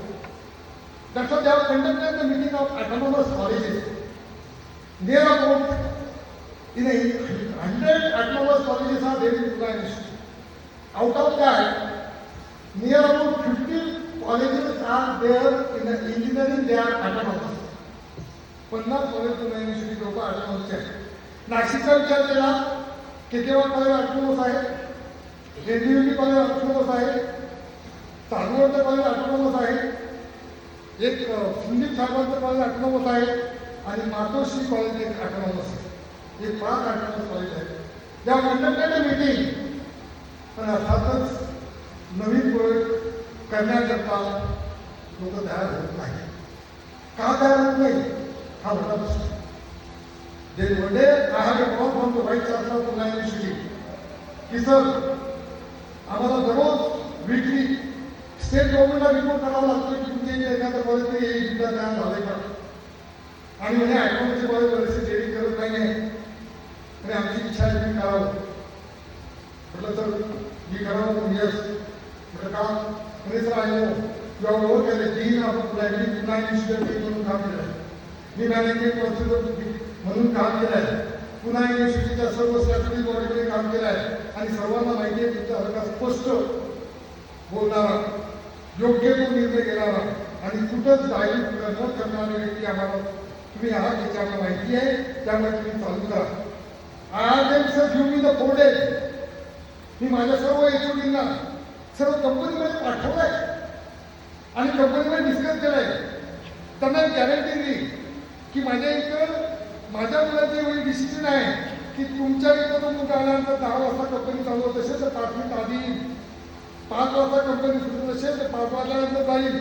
That's why they have conducted the meeting of autonomous colleges. Near about in 100 autonomous colleges are there in Pune University. Out of that, near about 50 colleges are there in the engineering, they are autonomous. 50 college Pune university लोक ऑटोनॉमसचे आहेत. नाशिकचा विचार केला, KKY college autonomous आहे, NDUT college autonomous आहे, चांदवडचं college autonomous आहे, एक संदीप साहेबांचं कॉलेज ऑटोनॉमस आहे आणि मातोश्री कॉलेज एक ऑटोनॉमस आहे. हे 5 ऑटोनॉमस कॉलेज आहेत. त्या कंडक्टेड मीटिंग, पण अर्थातच नवीन प्रयोग करण्याकरता लोक तयार होत नाही. का तयार होत नाही हा मोठा प्रश्न. जे one day I have a call from the vice chancellor of Pune university की सर आम्हाला दररोज वीकली स्टेट गव्हर्नमेंटला रिपोर्ट करावा लागतो की तुमच्या इथे एखादं कॉलेज तरी तयार झालंय का. आणि म्हणे ऐकवण्याचे मला बरेचसे जेडी करत नाही आहे आणि आमची इच्छा आहे मी करावं. म्हटलं तर मी करावं. यस म्हटलं का म्हणे sir I know you are work as a dean of private पुन्हा इन्स्टिट्यूट म्हणून काम केलं आहे. मी मॅनेजमेंट काउन्सिलर म्हणून काम केलं आहे. पुन्हा युनिव्हर्सिटीच्या सर्व स्टॅच्युटरी बॉडीमध्ये काम केलं आहे आणि सर्वांना माहिती आहे तुमच्यासारखा स्पष्ट बोलणारा, योग्य तो निर्णय घेणारा आणि कुठंच जाईल न करणारी व्यक्ती आम्हाला तुम्ही आहात याची आम्हाला माहिती आहे. त्यामुळे तुम्ही चालू करा. आज सर घेऊन मी तर फोडे मी माझ्या सर्व एचओडींना सर्व कंपनीमध्ये पाठवलं आहे आणि कंपनीमध्ये डिस्कस केलं आहे. त्यांना गॅरंटी दिली की माझ्या इथं माझ्या मुलाची एवढी डिसिजन आहे की तुमच्या इथं तो मुलगा आल्यानंतर 10 वाजता कंपनी चालू होत असेल तर 5 मिनिट आधी 5 वाजता कंपनी सुरू असेल तर 5 वाजल्यानंतर जाईल.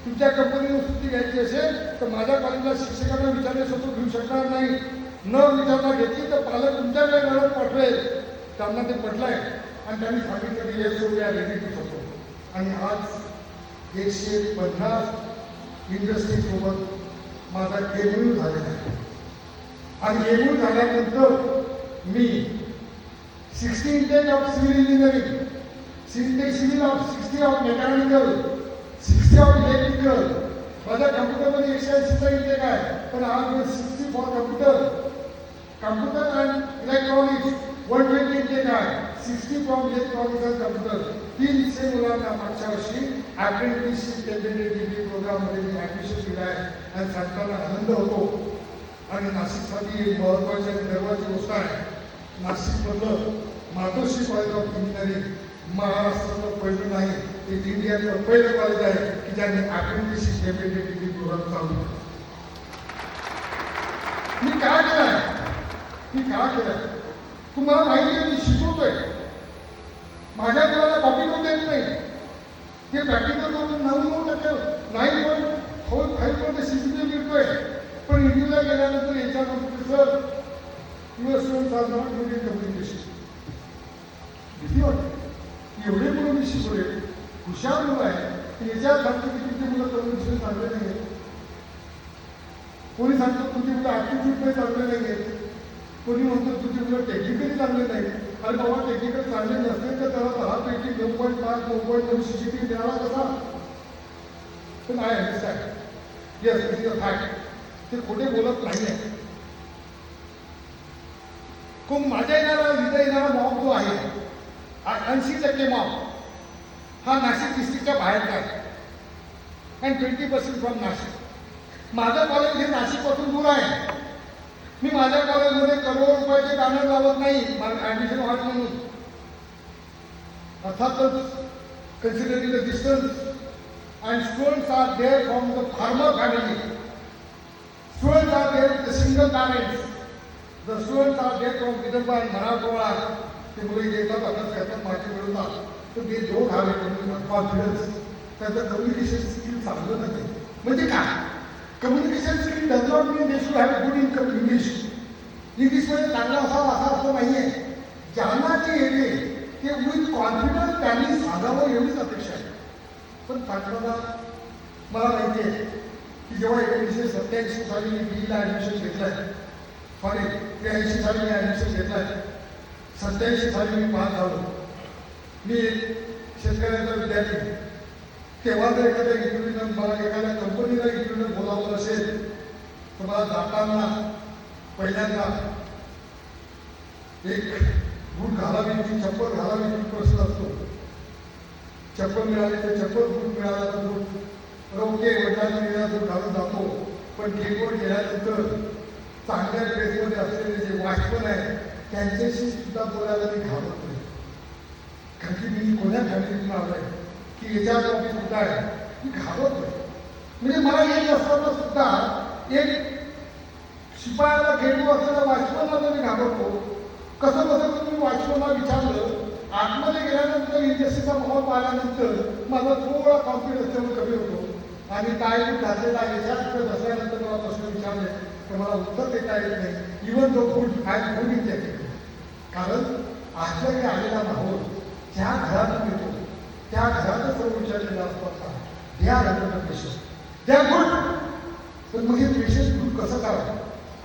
तुमच्या कंपनीनं सुट्टी घ्यायची असेल तर माझ्या कॉलेजला शिक्षकांना विचारण्यासोबत घेऊ शकणार नाही. न विचारता घेतली तर पालक तुमच्याकडे मॅडम पाठवेल. त्यांना ते पटलंय आणि त्यांनी सांगितलं की yes we are ready to support. आणि आज 150 इंडस्ट्रीसोबत माझा एमयू झालेला आहे आणि एमयू झाल्यानंतर मी 60 intake of civil engineering, 60 of mechanical, 60 of electrical. माझ्या कम्प्युटरमध्ये 180चा इंटेक आहे पण आज 60 for computer and electronics 120 intake आहे. 60 फ्रॉम इलेक्ट्रॉनिक्स अँड कम्प्युटर. 300 मुलांना मागच्या वर्षी अप्रेंटिसशिप टेम्पररी डिग्री प्रोग्राममध्ये मी ॲडमिशन केलं आहे आणि सांगताना आनंद होतो. आणि नाशिकसाठी एक महत्त्वाची आणि गर्वाची गोष्ट आहे. नाशिकमधलं मातोश्री कॉलेज ऑफ इंजिनिअरिंग महाराष्ट्रातलं पहिलं नाही ते इंडियातलं पहिलं कॉलेज आहे की ज्यांनी अप्रेंटिसशिप टेम्पररी डिग्री प्रोग्राम चालू केला. मी काय केलं तुम्हाला माहिती आहे. मी शिकवतोय माझ्या मुलाला कॉपी करून देत नाही. ते प्रॅक्टिकल करून 9% 9.5% CGPA मिळतोय. पण इंटरव्ह्यूला गेल्यानंतर याच्यानंतर sir your students are not good in communication. भीती वाटते. एवढे मुलं मी शिकवले हुशार मुलं आहे की याच्या सांगतो की तुमची मुलं कम्युनिकेशन चांगले नाही आहेत. कोणी सांगतो तुमची मुलं ॲप्टिट्यूडमध्ये चांगले नाही आहेत. कोणी म्हणतो तुमची मुलं टेक्निकली चांगले नाही. आणि बाबा टेक्निकल चांगले नसते तर त्याला 10पैकी 9.5 9.9 CGPA मिळाला कसा. पण I understand yes it is a fact. ते खोटे बोलत नाही आहे. माझ्या येणारा इथं येणारा मॉब जो आहे 80% मॉब हा नाशिक डिस्ट्रिक्टच्या बाहेरचा आहे अँड 20% फ्रॉम नाशिक. माझं कॉलेज हे नाशिकपासून दूर आहे. मी माझ्या कॉलेजमध्ये करोड रुपयाचे बॅनर लावत नाही ॲडमिशन व्हावी म्हणून. अर्थातच considering the distance and students are there from the farmer family. Students are there with the single parents. The students are there from Vidarbha and Marathwada. ते मुलं येतात अभ्यास करतात माहिती मिळवतात. तर ते डोंट हॅव कॉन्फिडन्स. त्यांचं कम्युनिकेशन स्किल चांगलं नाही. म्हणजे काय communication skill does not mean they should have good income English. इंग्लिशमध्ये चांगला असावा असा अर्थ नाही आहे. ज्यांना जे येते ते विथ कॉन्फिडन्स त्यांनी सांगावं एवढीच अपेक्षा आहे. पण सांगताना मला माहिती आहे की जेव्हा 1987 साली मी BEला ॲडमिशन घेतलं आहे. सॉरी 83 साली मी ॲडमिशन घेतलं आहे. 87 साली मी पास झालो. मी शेतकऱ्याचा विद्यार्थी. तेव्हा जर एखाद्या इंटरव्ह्यूनं मला एखाद्या कंपनीला इंटरव्ह्यूनं बोलावलं असेल तर मला जाताना पहिल्यांदा एक बूट घालावी की चप्पल घालावी ही प्रश्न असतो. चप्पल मिळाली तर चप्पल, बूट मिळाला तर बूट. ओके वडिलांनी मिळाला बूट घालून जातो. पण गेटवर गेल्यानंतर चांगल्या ड्रेसमध्ये असलेले जे वॉचमन आहे त्यांच्याशी सुद्धा बोलायला मी घाबरत नाही. कारण की मी कोण्या फॅमिलीतून आलो आहे की याच्यात ऑफिस सुद्धा आहे मी घाबरत नाही. म्हणजे मला येत असताना सुद्धा एक शिपायाला गेटवर असलेल्या वॉचमनला मी घाबरतो. कसं तुम्ही वॉचमनला विचारलं आतमध्ये गेल्यानंतर इंडस्ट्रीचा माहोल पाहिल्यानंतर माझा थोडा कॉन्फिडन्स तेवढं कमी होतो. आणि टाय बूट घातलेला याच्या तिकडे बसल्यानंतर मला प्रश्न विचारले तर मला उत्तर देता येत नाही. इव्हन तो फूड आय फूड इथे कारण आजच्या आलेला माहोल ज्या घरातून येतो त्या घरातच सर्व विचारलेला असतो. They are under the pressure, they are good. पण तर मग हे पेशन्स दूर कसं करावं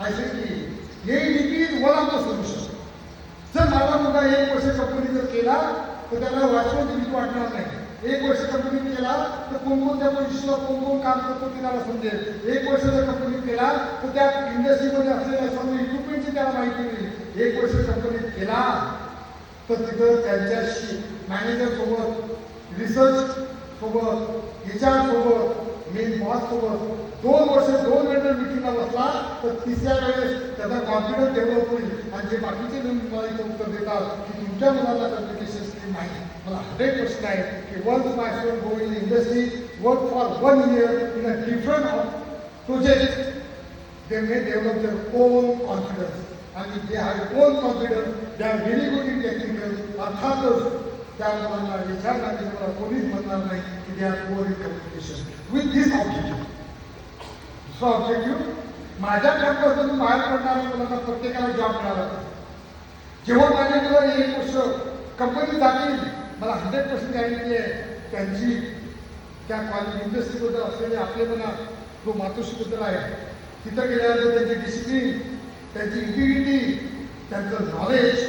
ऐसे की ADP is one of the solution. जर माझा मुलगा 1 वर्ष कंपनी जर केला तर त्याला वाचवून भीती वाटणार नाही. 1 वर्ष कंपनीत केला तर कोणकोणत्या पोझिशनला कोण काम करतो ते त्याला समजेल. 1 वर्ष जर कंपनीत केला तर त्या इंडस्ट्रीमध्ये असलेल्या सर्व इक्विपमेंटची त्याला माहिती मिळेल. 1 वर्ष कंपनीत केला तर तिथं त्यांच्याशी मॅनेजर सोबत, रिसर्च सोबत, HR सोबत, मेन बॉस सोबत 2 वर्ष 2 वेळेला मिटिंगला बसला तर तिसऱ्या वेळेस त्याचा कॉन्फिडन्स डेव्हलप होईल. आणि जे बाकीचे मला इथं उत्तर देतात की तुमच्या मुलाला कम्युनिकेशन स्किल नाही, मला 100% आहे की once my son go in industry work for 1 year in a different project they may develop their own confidence. And if they have own confidence, they are very good in technical. अर्थातच त्या मुलांना विचार मॅनेजरला कोणीच म्हणणार नाही की they are poor in communication. With this objective. दुसरा ऑब्जेक्टिव्ह, माझ्या कॅम्पसमधून बाहेर पडणाऱ्या मुलांना प्रत्येकाला जॉब मिळाला पाहिजे. जेव्हा माझे मुलं 1 वर्ष कंपनीत जातील, मला 100% गॅरंटी आहे त्यांची त्या कॉलेज इंडस्ट्रीबद्दल असलेले आपले म्हणा जो मातोश्रीबद्दल आहे तिथं गेल्यानंतर त्यांची डिसिप्लिन, त्यांची इंटिग्रिटी, त्यांचं नॉलेज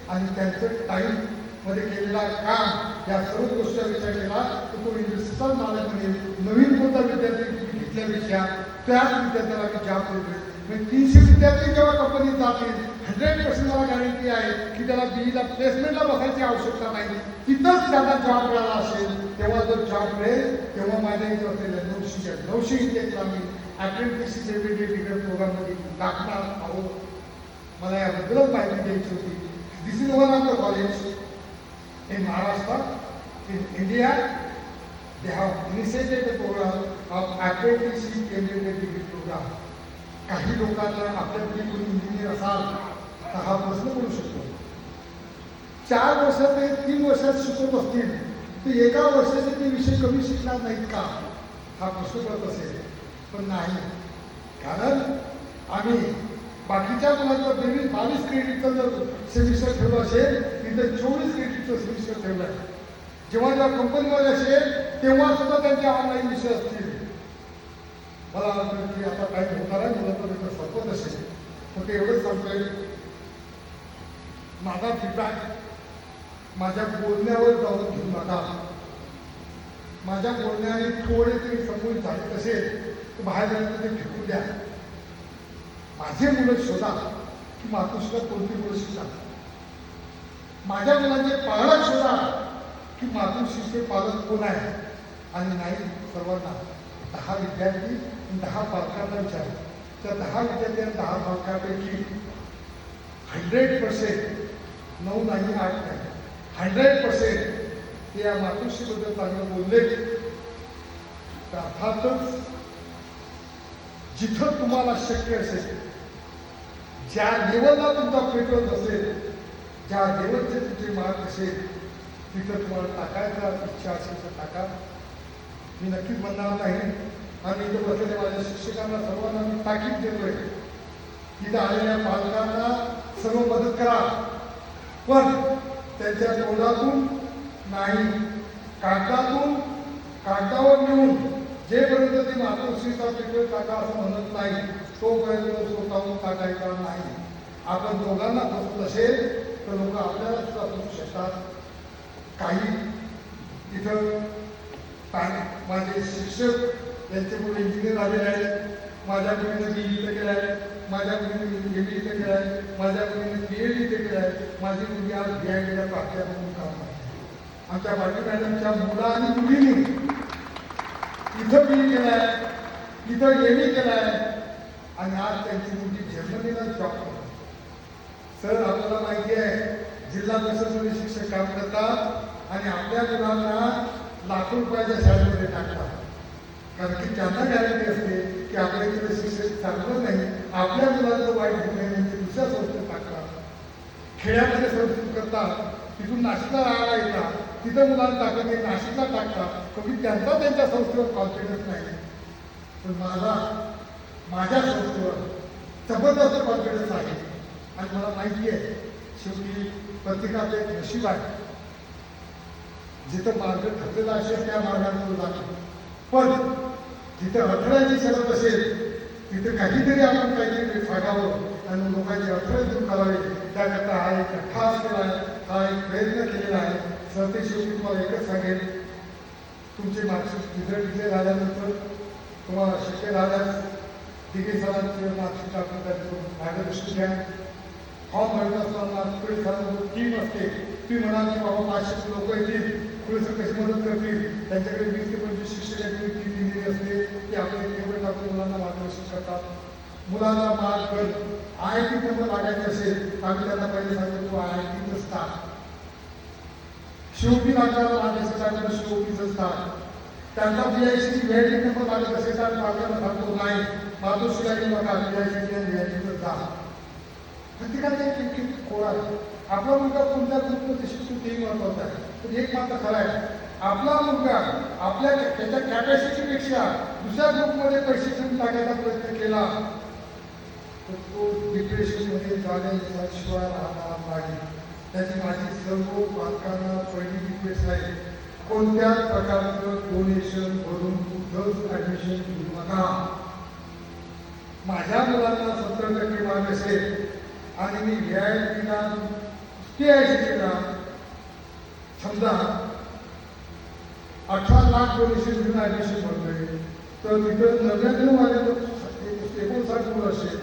आणि त्यांचं टाईममध्ये केलेला काम या सर्व गोष्टी विचार केला तर तो इंडस्ट्रीचा नॉलेज मिळेल. नवीन कोणता विद्यार्थी घेतल्यापेक्षा त्याच विद्यार्थ्याला मी जॉब देतोय. म्हणजे 300 विद्यार्थी जेव्हा कंपनीत जातील 100% मला गॅरंटी आहे की त्याला BEला प्लेसमेंटला बसायची आवश्यकता नाही. तिथंच त्यांना जॉब मिळाला असेल. तेव्हा जर जॉब मिळेल तेव्हा माझ्या इथं असलेल्या 900 इंटेकला मी अप्रेंटिसशिप एवढे डिग्री प्रोग्राममध्ये टाकणार आहोत. मला याबद्दलच माहिती द्यायची होती. This is one of the college in Maharashtra, in India. They have initiated the programme of apprenticeship embedded degree programme. काही लोकांना आपल्यापैकी कोणी इंजिनियर असाल तर हा प्रश्न पडू शकतो. 4 वर्षात ते 3 वर्षात शिकवत असतील तर 1 वर्षाचे ते विषय कमी शिकणार नाहीत का हा प्रश्न पडत असेल. पण नाही, कारण आम्ही बाकीच्या मुलांचं 22 क्रेडिटचं जर सेमिस्टर ठेवलं असेल तिथे 24 क्रेडिटचं सेमिस्टर ठेवलं आहे. जेव्हा जेव्हा कंपनीमध्ये असेल तेव्हा सुद्धा त्यांचे ऑनलाईन विषय असतील. मला वाटतं की आता काही होणार आहे, मुलं तर तिथं संपत असेल. पण ते एवढंच सांगतोय, माझा फीडबॅक माझ्या बोलण्यावर जाऊन घेऊ नका. माझ्या बोलण्याने थोडे तरी समोर झाले असेल तर बाहेर जायचं ते फेकून द्या. माझे मुलं शोधा की मातोश्रीला कोणती मुलं शिकतात. माझ्या मुलांचे पालक शोधा की मातोश्रीचे पालक कोण आहे. आणि नाही सर्वांना 10 विद्यार्थी 10 पालकांना विचार. त्या 10 विद्यार्थी आणि 10 पालकांपैकी 100% 9 नाही 8 नाही 100% ते या मातोश्रीबद्दल चांगलं बोलले तर अर्थातच जिथं तुम्हाला शक्य असेल, ज्या लेवलला तुमचा पेट्रोल असेल, ज्या लेवलचे तुमचे मार्क असेल तिथं तुम्हाला टाकायचा इच्छा असेल तर टाका. मी नक्कीच म्हणणार नाही. आणि इथं बसलेल्या माझ्या शिक्षकांना सर्वांना मी ताकीद देतोय तिथं आलेल्या पालकांना सर्व मदत करा. पण त्यांच्या तोंडातून नाही, कागदावर नेऊन जेपर्यंत ते मातोश्रीचा पेट्रोल टाका असं म्हणत नाही तोपर्यंत स्वतःहून टाकायचा नाही. आपण दोघांना फसवत असेल तर लोक आपल्याला सुद्धा फसवू शकतात. काही इथं माझे शिक्षक यांचे मुलं इंजिनियर आलेले आहेत. माझ्या मुलीनं BE इथं केलं आहे, माझ्या मुलीने ME इथं केलं आहे, माझ्या मुलीने PhD इथं केलं आहे. माझी मुलगी आज BIDला प्राध्यापक म्हणून काम करते. आमच्या पाटील मॅडमच्या मुला आणि मुलीने इथं BE केलं आहे, इथं ME केलं आहे आणि आज त्यांची मुलगी जर्मनीला जॉब करते. सर, आपल्याला माहिती आहे जिल्हा परिषदेमध्ये शिक्षक काम करतात आणि आपल्या मुलांना लाखो रुपयाच्या शाळेमध्ये टाकतात. कारण की त्यांना गॅरंटी असते की आपल्या इथं शिक्षक चांगलं नाही, आपल्या मुलांचं वाईट होऊ नये म्हणजे दुसऱ्या संस्थेत टाकतात. खेड्यामध्ये संस्कृत करतात, तिथून नाशिकला राहायला येतात, तिथं मुलांना टाकत नाही, नाशिकला टाकतात. कधी त्यांच्या संस्थेवर कॉन्फिडन्स नाही. पण माझ्या संस्थेवर जबरदस्त कॉन्फिडन्स आहे. आणि मला माहिती आहे शेवटी प्रत्येकाचं एक नशीब आहे. जिथं मार्ग ठरलेला असेल त्या मार्गाने जातो. पण जिथे अडथळ्याची शरत असेल तिथे काहीतरी आपण काहीतरी सांगावं आणि लोकांची अडचण दूर करावी, त्याकरता हा एक अट्टहास केला आहे, हा एक प्रयत्न केलेला आहे. सरते शेवटी तुम्हाला एकच सांगेल, तुमचे मार्कशीट रिझल्ट डिक्लेअर झाल्यानंतर तुम्हाला शक्य झाल्यास तिघे सरांचे मार्कशीट आपण त्यांचं मार्गदर्शन घ्या. फॉर्म भरत असताना पुढे सरांचं टीम असते, ती म्हणाल की बाबा 500 लोक येतील, पुढे कशी मदत करतील, त्यांच्याकडे 20 ते 25 शिक्षक यांनी टीम दिलेली असते, की आपले तेवढे टाकून मुलांना मार्गदर्शन करतात. मुलांना मार्क कर IIT नंबर लागायचे असेल, आम्ही त्यांना पहिले सांगतो IITचं स्टाफ. शेवटी लागणारा मार्गदर्शन शेवटीचं स्टाफ. त्यांचा PIC व्हॅलिड नंबर लागत असेल तर मार्गाला सांगतो नाही, मातोश्री आणि बघा PIC आणि व्हॅलिडचं स्टाफ. प्रत्येकाचा एक खोडा आहे. आपला मुलगा कोणत्या ग्रुपमध्ये शिकतो तेही महत्वाचं आहे. पण एक मात्र खरं आहे, आपला मुलगा आपल्या त्याच्या कॅपॅसिटीपेक्षा दुसऱ्या ग्रुपमध्ये पैसे देऊन टाकायचा प्रयत्न केला तर तो डिप्रेशनमध्ये जाण्याशिवाय राहणार नाही. त्याची माझी सर्व पालकांना पहिली रिक्वेस्ट आहे, कोणत्या प्रकारचं डोनेशन भरून कुठंच ॲडमिशन घेऊ नका. माझ्या मुलांना 70% मार्क असेल आणि मी VIPला PICला समजा 18 लाख डोनेशन घेऊन ॲडमिशन भरतोय, तर तिथं 99 वाले 59 मुलं असेल,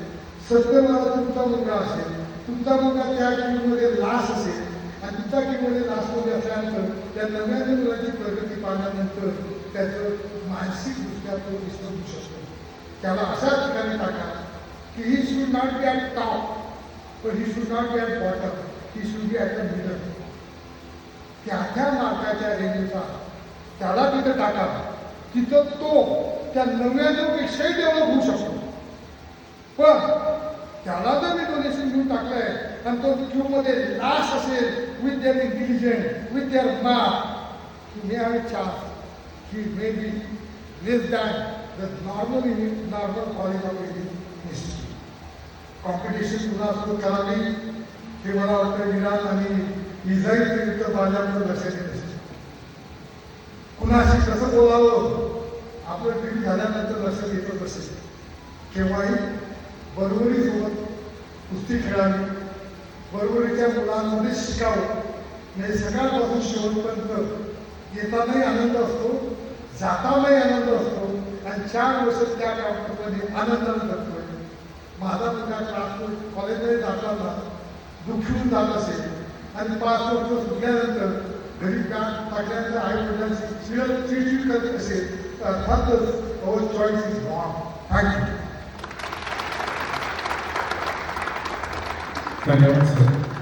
70 वाला तुमचा मुलगा असेल, तुमचा मुलगा त्या टीममध्ये लास्ट असेल आणि तुमच्या टीममध्ये लास्टमध्ये असल्यानंतर त्या 99 मुलांची प्रगती पाहिल्यानंतर त्याचं मानसिकदृष्ट्या तो विसरू शकतो. त्याला अशा ठिकाणी टाका की he should not be at top, पण he should not be at bottom, he should be at the middle. त्या मार्गाच्या रेंजनुसार त्याला तिथं टाका, तिथं तो त्या 99पेक्षाही डेव्हलप होऊ शकतो. पण त्याला जर मी डोनेशन घेऊन टाकलंय आणि तो क्यूमध्ये लास्ट असेल with their intelligent, with their mark, he may have a chance, he may be less than the normal college of education. Competition पुन्हा सुरू करावी हे मला वाटतं विराट आणि इजाई विरुद्ध माझ्याकडे लक्षात येत असेल. कुणाशी कसं बोलावं आपलं ड्रीम झाल्यानंतर लक्षात येतच असेल. केव्हाही बरोबरीसोबत कुस्ती खेळावी, बरोबरीच्या मुलांमध्ये शिकावं. म्हणजे सकाळपासून शेवटपर्यंत येतानाही आनंद असतो, जातानाही आनंद असतो आणि 4 वर्ष त्या कामामध्ये आनंदाने जगतोय. माझा मुलगा क्लास कॉलेजमध्ये जाताना दुःखून जात असेल आणि 5 वर्ष सुटल्यानंतर घरी बॅग टाकल्यानंतर आई वडिलांची चिडचिड करत असेल तर अर्थातच our choice is wrong. Thank you. धन्यवाद सर.